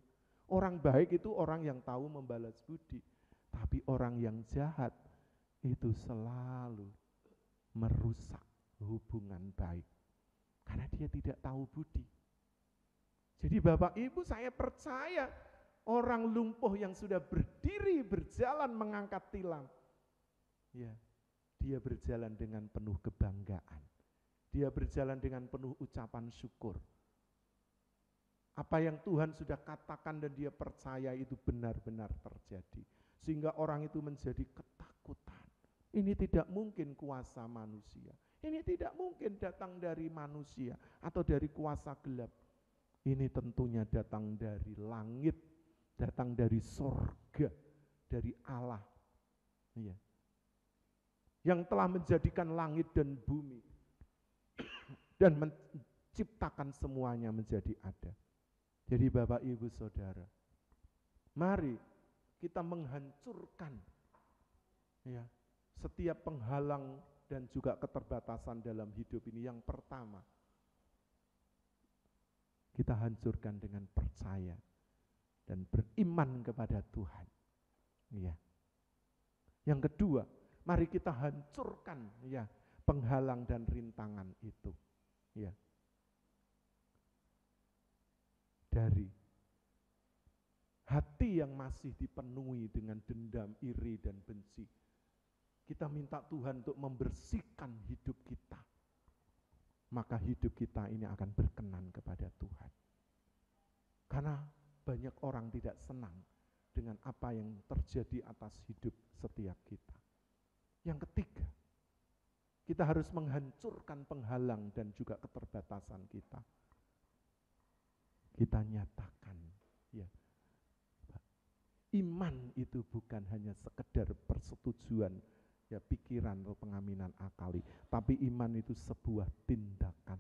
Orang baik itu orang yang tahu membalas budi, tapi orang yang jahat itu selalu merusak hubungan baik, karena dia tidak tahu budi. Jadi Bapak Ibu, saya percaya orang lumpuh yang sudah berdiri berjalan mengangkat tilam, ya, dia berjalan dengan penuh kebanggaan. Dia berjalan dengan penuh ucapan syukur. Apa yang Tuhan sudah katakan dan dia percaya itu benar-benar terjadi. Sehingga orang itu menjadi ketakutan. Ini tidak mungkin kuasa manusia. Ini tidak mungkin datang dari manusia atau dari kuasa gelap. Ini tentunya datang dari langit, datang dari sorga, dari Allah. Ya. Yang telah menjadikan langit dan bumi dan menciptakan semuanya menjadi ada. Jadi Bapak Ibu Saudara, mari kita menghancurkan ya, setiap penghalang dan juga keterbatasan dalam hidup ini. Yang pertama, kita hancurkan dengan percaya dan beriman kepada Tuhan. Ya. Yang kedua, mari kita hancurkan ya penghalang dan rintangan itu. Ya. Dari hati yang masih dipenuhi dengan dendam, iri dan benci, kita minta Tuhan untuk membersihkan hidup kita. Maka hidup kita ini akan berkenan kepada Tuhan. Karena banyak orang tidak senang dengan apa yang terjadi atas hidup setiap kita. Yang ketiga, kita harus menghancurkan penghalang dan juga keterbatasan kita. Kita nyatakan, ya, iman itu bukan hanya sekedar persetujuan, ya, pikiran atau pengaminan akali, tapi iman itu sebuah tindakan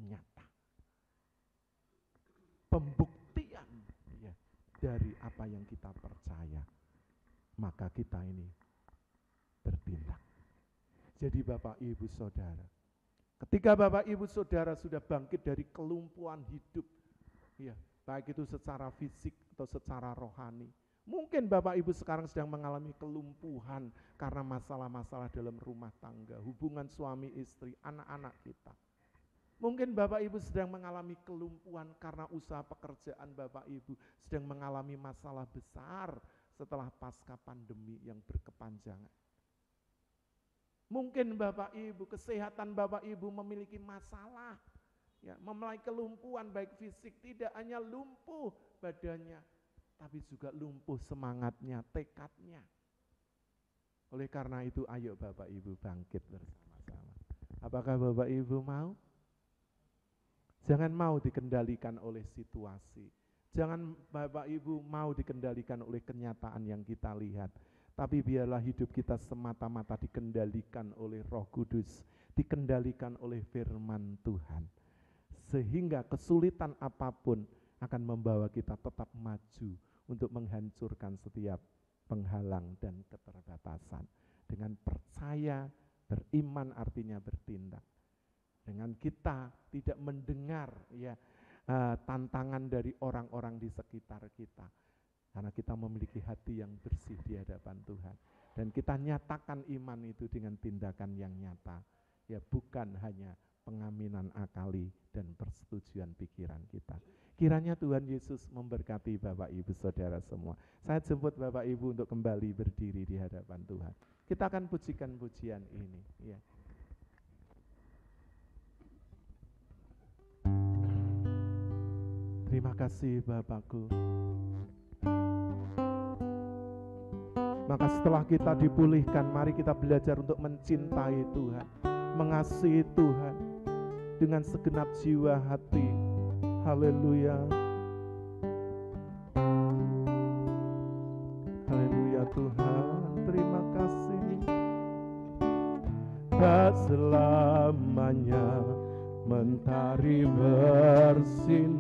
nyata, pembuktian ya, dari apa yang kita percaya, maka kita ini bertindak. Jadi Bapak Ibu Saudara, ketika Bapak Ibu Saudara sudah bangkit dari kelumpuhan hidup, ya, baik itu secara fisik atau secara rohani, mungkin Bapak Ibu sekarang sedang mengalami kelumpuhan karena masalah-masalah dalam rumah tangga, hubungan suami istri, anak-anak kita. Mungkin Bapak Ibu sedang mengalami kelumpuhan karena usaha pekerjaan Bapak Ibu sedang mengalami masalah besar setelah pasca pandemi yang berkepanjangan. Mungkin Bapak Ibu, kesehatan Bapak Ibu memiliki masalah, ya, memiliki kelumpuhan baik fisik, tidak hanya lumpuh badannya, tapi juga lumpuh semangatnya, tekadnya. Oleh karena itu, ayo Bapak Ibu bangkit bersama-sama. Apakah Bapak Ibu mau? Jangan mau dikendalikan oleh situasi. Jangan Bapak Ibu mau dikendalikan oleh kenyataan yang kita lihat. Tapi biarlah hidup kita semata-mata dikendalikan oleh Roh Kudus, dikendalikan oleh firman Tuhan. Sehingga kesulitan apapun akan membawa kita tetap maju untuk menghancurkan setiap penghalang dan keterbatasan. Dengan percaya, beriman artinya bertindak. Dengan kita tidak mendengar ya tantangan dari orang-orang di sekitar kita. Karena kita memiliki hati yang bersih di hadapan Tuhan. Dan kita nyatakan iman itu dengan tindakan yang nyata. Ya, bukan hanya pengaminan akali dan persetujuan pikiran kita. Kiranya Tuhan Yesus memberkati Bapak Ibu Saudara semua. Saya jemput Bapak Ibu untuk kembali berdiri di hadapan Tuhan. Kita akan pujikan pujian ini. Ya. Terima kasih Bapakku. Maka setelah kita dipulihkan, mari kita belajar untuk mencintai Tuhan, mengasihi Tuhan dengan segenap jiwa hati. Haleluya. Haleluya Tuhan, terima kasih. Tak selamanya mentari bersinar,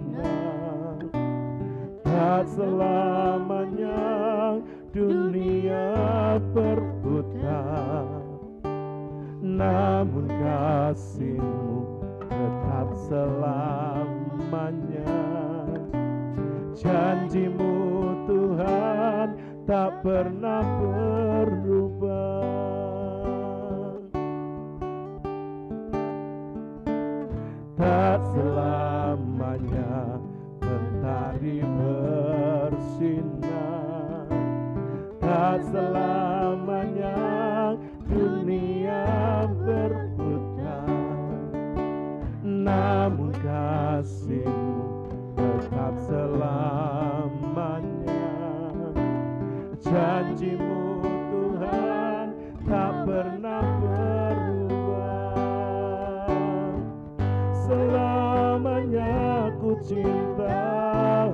tak selamanya dunia berputar, namun kasih-Mu tetap selamanya. selamanya. Janji-Mu Tuhan tak pernah berubah. Tak selamanya mentari bersinar, tak selamanya dunia berputar, namun kasih-Mu tetap selamanya. Janji-Mu Tuhan tak pernah berubah. Selamanya ku cintai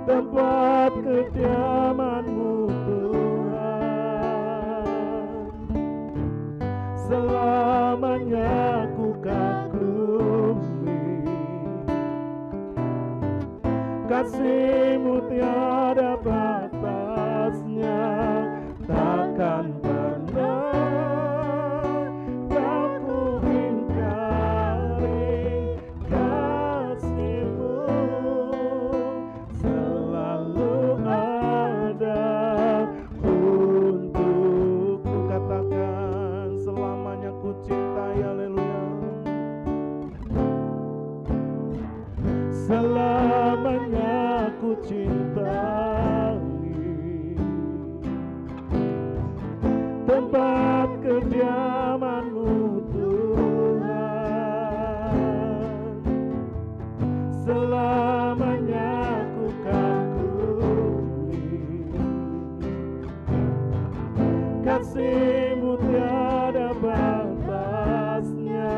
tempat kediaman-Mu Tuhan. Selamanya ku kagumi kasih-Mu tiada batasnya. Takkan pernah Ku ingkari kasih-Mu, selalu ada untukku. Katakan selamanya ku cintai, haleluya. Selamanya ku cintai tempat kediaman-Mu Tuhan. Selamanya ku kagumi kasih-Mu tiada batasnya.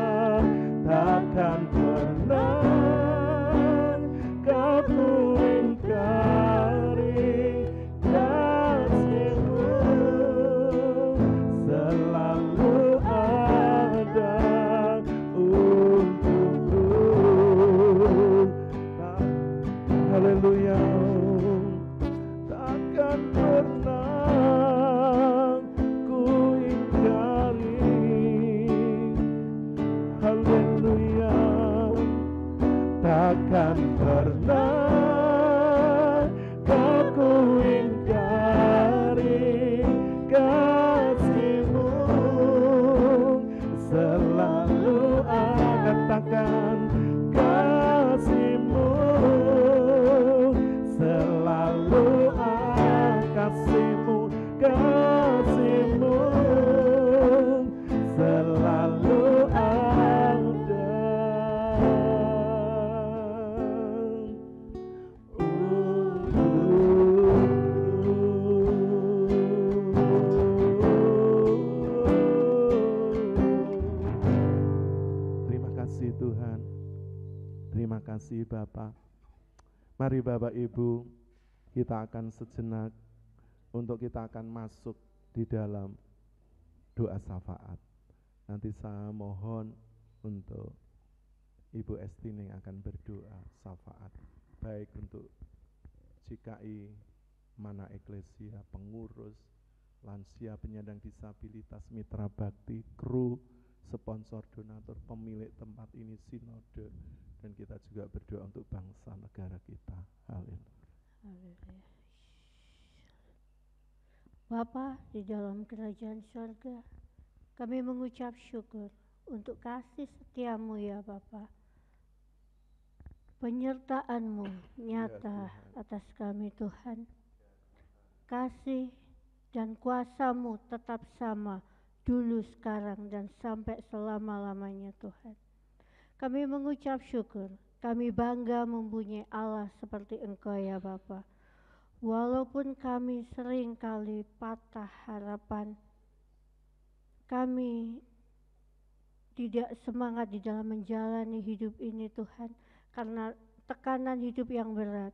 Takkan pernah Ku ingkari kasih-Mu, selalu ada untukku. Haleluya. Takkan pernah ku ingkari, haleluya. Takkan pernah ku ingkari kasih-Mu, selalu ada. Takkan kasih-Mu, selalu ada. Kasih-Mu, kasih-Mu selalu ada. Terima kasih Tuhan, terima kasih Bapak. Mari Bapak Ibu, kita akan sejenak untuk kita akan masuk di dalam doa syafaat. Nanti saya mohon untuk Ibu Estine yang akan berdoa syafaat, baik untuk JKI, Mana Eklesia, pengurus, lansia, penyandang disabilitas, mitra bakti, kru, sponsor, donatur, pemilik tempat ini, sinode, dan kita juga berdoa untuk bangsa negara kita. Haleluya. Bapa di dalam kerajaan surga, kami mengucap syukur untuk kasih setia-Mu ya Bapa. Penyertaan-Mu nyata atas kami Tuhan. Kasih dan kuasa-Mu tetap sama dulu, sekarang, dan sampai selama-lamanya Tuhan. Kami mengucap syukur, kami bangga mempunyai Allah seperti Engkau ya Bapa. Walaupun kami sering kali patah harapan, kami tidak semangat di dalam menjalani hidup ini Tuhan, karena tekanan hidup yang berat.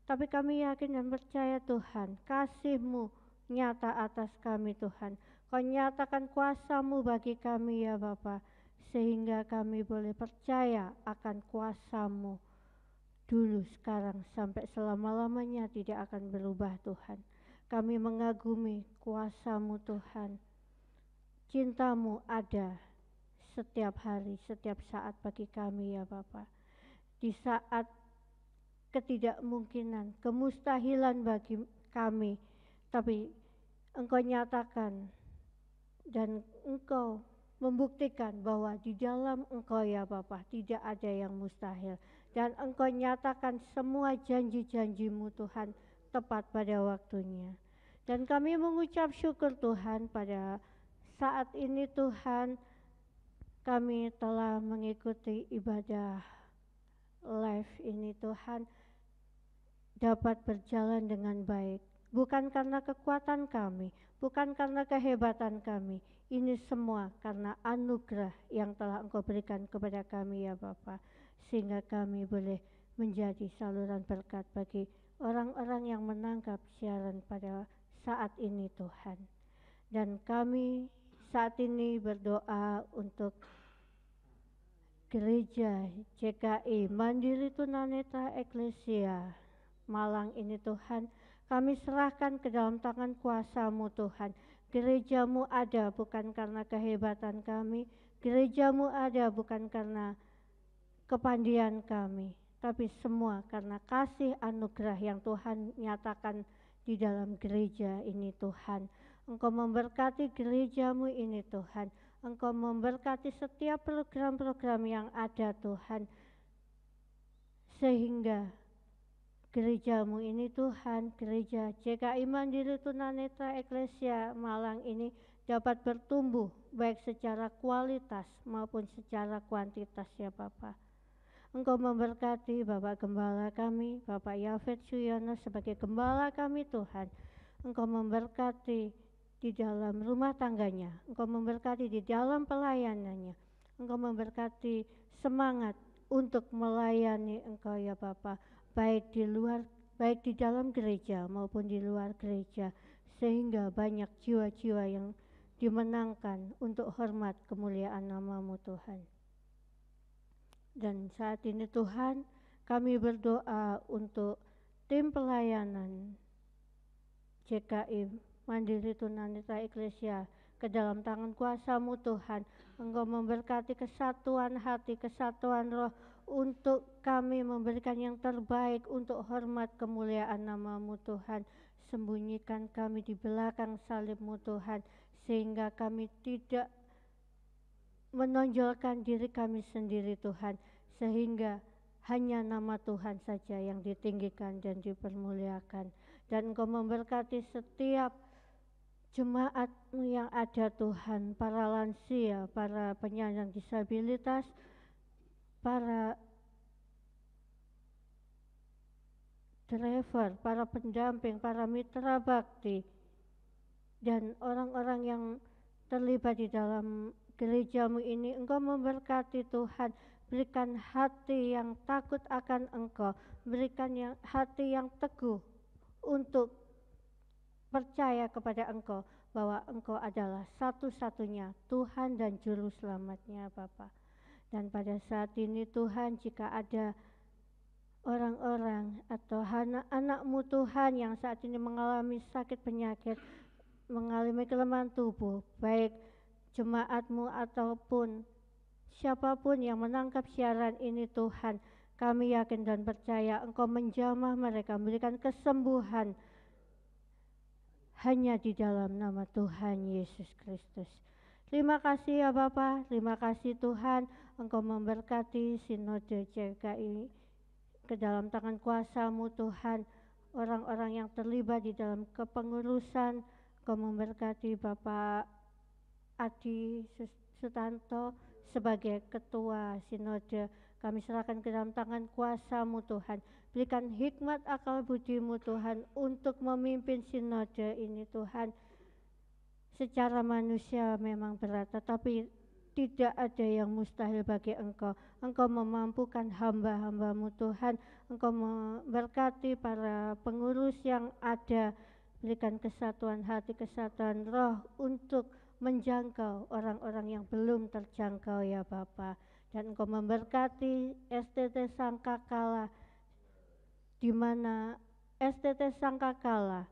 Tapi kami yakin dan percaya Tuhan, kasih-Mu nyata atas kami Tuhan. Kau nyatakan kuasa-Mu bagi kami ya Bapa, sehingga kami boleh percaya akan kuasa-Mu dulu, sekarang, sampai selama-lamanya tidak akan berubah Tuhan. Kami mengagumi kuasa-Mu Tuhan. Cinta-Mu ada setiap hari, setiap saat bagi kami ya Bapa. Di saat ketidakmungkinan, kemustahilan bagi kami, tapi Engkau nyatakan dan Engkau membuktikan bahwa di dalam Engkau ya Bapa tidak ada yang mustahil. Dan Engkau nyatakan semua janji-janji-Mu Tuhan tepat pada waktunya. Dan kami mengucap syukur Tuhan pada saat ini Tuhan, kami telah mengikuti ibadah live ini Tuhan dapat berjalan dengan baik. Bukan karena kekuatan kami, bukan karena kehebatan kami. Ini semua karena anugerah yang telah Engkau berikan kepada kami ya Bapa. Sehingga kami boleh menjadi saluran berkat bagi orang-orang yang menangkap siaran pada saat ini Tuhan. Dan kami saat ini berdoa untuk Gereja JKI Mandiri Tunanetra Eklesia Malang ini Tuhan, kami serahkan ke dalam tangan kuasa-Mu Tuhan. Gereja-Mu ada bukan karena kehebatan kami, gereja-Mu ada bukan karena kepandaian kami, tapi semua karena kasih anugerah yang Tuhan nyatakan di dalam gereja ini Tuhan. Engkau memberkati gereja-Mu ini Tuhan. Engkau memberkati setiap program-program yang ada Tuhan. Sehingga gereja-Mu ini Tuhan, gereja JKI Mandiri Tunanetra Eklesia Malang ini dapat bertumbuh baik secara kualitas maupun secara kuantitas ya Bapa. Engkau memberkati Bapak Gembala kami, Bapak Yafet Suyono sebagai Gembala kami Tuhan. Engkau memberkati di dalam rumah tangganya, Engkau memberkati di dalam pelayanannya, Engkau memberkati semangat untuk melayani Engkau ya Bapa, baik di dalam gereja maupun di luar gereja, sehingga banyak jiwa-jiwa yang dimenangkan untuk hormat kemuliaan nama-Mu Tuhan. Dan saat ini Tuhan, kami berdoa untuk tim pelayanan JKI Mandiri Tunanetra Eklesia ke dalam tangan kuasa-Mu Tuhan. Engkau memberkati kesatuan hati, kesatuan roh untuk kami memberikan yang terbaik untuk hormat kemuliaan nama-Mu Tuhan. Sembunyikan kami di belakang salib-Mu Tuhan, sehingga kami tidak menonjolkan diri kami sendiri Tuhan, sehingga hanya nama Tuhan saja yang ditinggikan dan dipermuliakan. Dan Engkau memberkati setiap jemaat-Mu yang ada Tuhan, para lansia, para penyandang disabilitas, para driver, para pendamping, para mitra bakti, dan orang-orang yang terlibat di dalam gereja-Mu ini. Engkau memberkati Tuhan, berikan hati yang takut akan Engkau, berikan hati yang teguh untuk percaya kepada Engkau bahwa Engkau adalah satu-satunya Tuhan dan Juru Selamatnya Bapa. Dan pada saat ini Tuhan, jika ada orang-orang atau anak-Mu Tuhan yang saat ini mengalami sakit penyakit, mengalami kelemahan tubuh, baik jemaat-Mu ataupun siapapun yang menangkap siaran ini Tuhan, kami yakin dan percaya Engkau menjamah mereka, memberikan kesembuhan hanya di dalam nama Tuhan Yesus Kristus. Terima kasih ya Bapa, terima kasih Tuhan, Engkau memberkati Sinode JKI ke dalam tangan kuasa-Mu Tuhan, orang-orang yang terlibat di dalam kepengurusan. Engkau memberkati Bapak Adi Sutanto sebagai ketua Sinode. Kami serahkan ke dalam tangan kuasa-Mu Tuhan. Berikan hikmat akal budi-Mu Tuhan untuk memimpin Sinode ini Tuhan. Secara manusia memang berat, tetapi tidak ada yang mustahil bagi Engkau. Engkau memampukan hamba-hamba-Mu Tuhan. Engkau memberkati para pengurus yang ada. Berikan kesatuan hati, kesatuan roh untuk menjangkau orang-orang yang belum terjangkau ya Bapa. Dan Engkau memberkati STT Sangkakala, di mana STT Sangkakala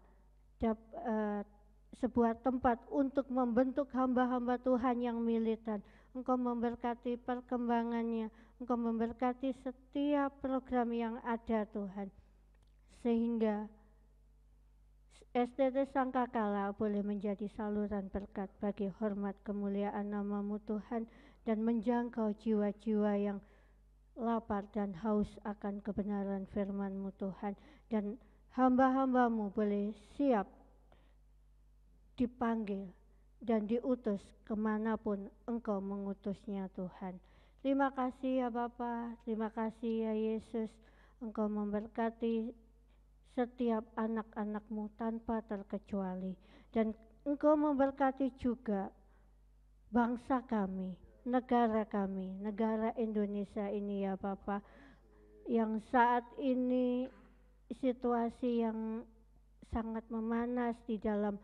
sebuah tempat untuk membentuk hamba-hamba Tuhan yang militan. Engkau memberkati perkembangannya, Engkau memberkati setiap program yang ada Tuhan, sehingga STT Sangkakala boleh menjadi saluran berkat bagi hormat kemuliaan nama-Mu Tuhan, dan menjangkau jiwa-jiwa yang lapar dan haus akan kebenaran firman-Mu Tuhan, dan hamba-hamba-Mu boleh siap dipanggil dan diutus kemanapun Engkau mengutusnya Tuhan. Terima kasih ya Bapa, terima kasih ya Yesus, Engkau memberkati setiap anak-anak-Mu tanpa terkecuali, dan Engkau memberkati juga bangsa kami, negara Indonesia ini ya Bapa, yang saat ini situasi yang sangat memanas di dalam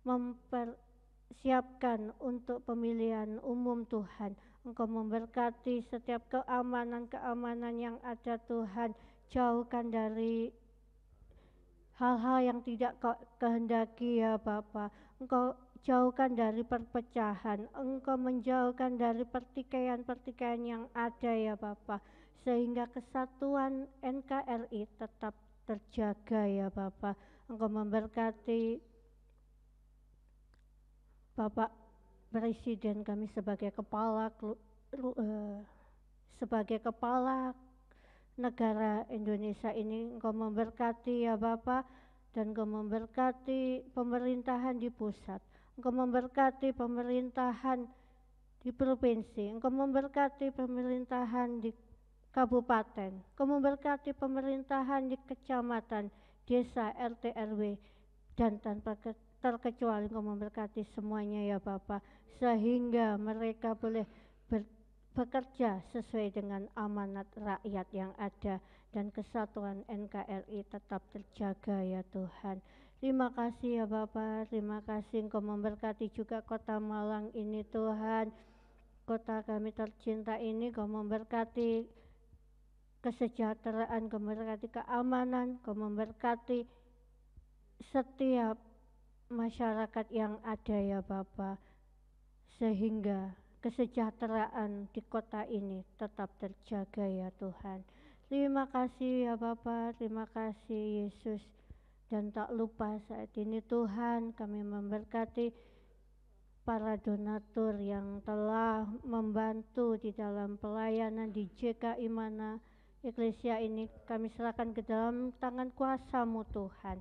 mempersiapkan untuk pemilihan umum Tuhan. Engkau memberkati setiap keamanan yang ada Tuhan, jauhkan dari hal-hal yang tidak Kau kehendaki ya Bapa. Engkau jauhkan dari perpecahan, Engkau menjauhkan dari pertikaian-pertikaian yang ada ya Bapa, sehingga kesatuan NKRI tetap terjaga ya Bapa. Engkau memberkati Bapak Presiden kami sebagai kepala negara Indonesia ini. Engkau memberkati ya Bapa, dan Engkau memberkati pemerintahan di pusat, Engkau memberkati pemerintahan di provinsi, Engkau memberkati pemerintahan di kabupaten, Engkau memberkati pemerintahan di kecamatan, desa, RT, RW, dan tanpa terkecuali Engkau memberkati semuanya ya Bapa, sehingga mereka boleh bekerja sesuai dengan amanat rakyat yang ada, dan kesatuan NKRI tetap terjaga ya Tuhan. Terima kasih ya Bapa, terima kasih Engkau memberkati juga kota Malang ini Tuhan, kota kami tercinta ini. Engkau memberkati kesejahteraan, Engkau memberkati keamanan, Engkau memberkati setiap masyarakat yang ada ya Bapa, sehingga kesejahteraan di kota ini tetap terjaga ya Tuhan. Terima kasih ya Bapa, terima kasih Yesus. Dan tak lupa saat ini Tuhan, kami memberkati para donatur yang telah membantu di dalam pelayanan di JKI Mana Eklesia ini. Kami serahkan ke dalam tangan kuasa-Mu Tuhan.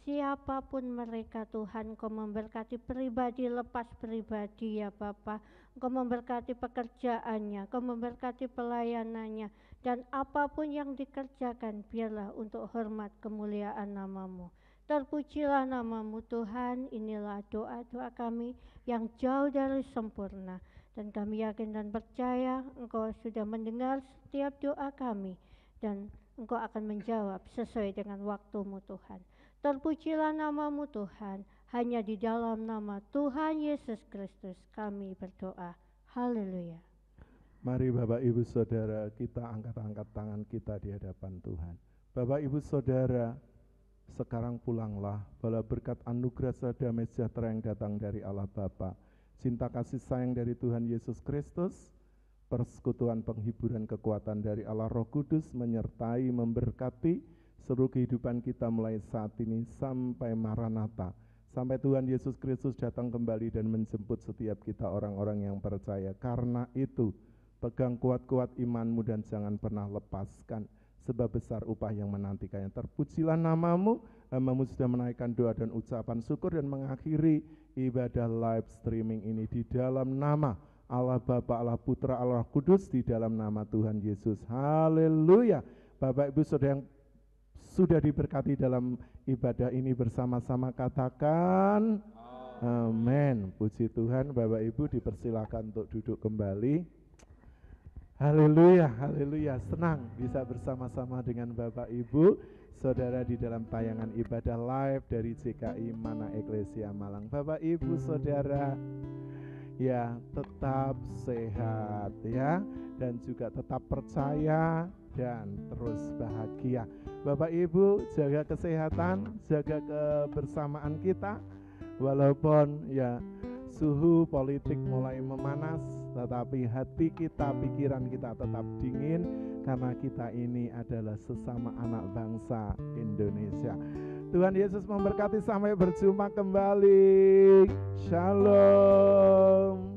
Siapapun mereka Tuhan, Engkau memberkati pribadi lepas pribadi ya Bapa. Engkau memberkati pekerjaannya, Engkau memberkati pelayanannya, dan apapun yang dikerjakan biarlah untuk hormat kemuliaan nama-Mu. Terpujilah nama-Mu Tuhan. Inilah doa-doa kami yang jauh dari sempurna, dan kami yakin dan percaya Engkau sudah mendengar setiap doa kami, dan Engkau akan menjawab sesuai dengan waktu-Mu Tuhan. Terpujilah nama-Mu Tuhan. Hanya di dalam nama Tuhan Yesus Kristus kami berdoa. Haleluya. Mari Bapak Ibu Saudara, kita angkat-angkat tangan kita di hadapan Tuhan. Bapak Ibu Saudara, sekarang pulanglah, bala berkat anugerah serta damai sejahtera yang datang dari Allah Bapa, cinta kasih sayang dari Tuhan Yesus Kristus, persekutuan penghiburan kekuatan dari Allah Roh Kudus menyertai, memberkati seluruh kehidupan kita mulai saat ini sampai Maranatha, sampai Tuhan Yesus Kristus datang kembali dan menjemput setiap kita orang-orang yang percaya. Karena itu, pegang kuat-kuat imanmu dan jangan pernah lepaskan, sebab besar upah yang menantikannya. Terpujilah nama-Mu, hamba-Mu sudah menaikkan doa dan ucapan syukur dan mengakhiri ibadah live streaming ini di dalam nama Allah Bapa, Allah Putra, Allah Kudus, di dalam nama Tuhan Yesus. Haleluya. Bapak Ibu Saudara yang sudah diberkati dalam ibadah ini bersama-sama, katakan amin. Puji Tuhan. Bapak Ibu dipersilakan untuk duduk kembali. Haleluya, haleluya. Senang bisa bersama-sama dengan Bapak Ibu Saudara di dalam tayangan ibadah live dari JKI Mana Eklesia Malang. Bapak Ibu Saudara, ya tetap sehat ya, dan juga tetap percaya dan terus bahagia. Bapak Ibu jaga kesehatan, jaga kebersamaan kita, walaupun ya suhu politik mulai memanas, tetapi hati kita, pikiran kita tetap dingin karena kita ini adalah sesama anak bangsa Indonesia. Tuhan Yesus memberkati, sampai berjumpa kembali. Shalom.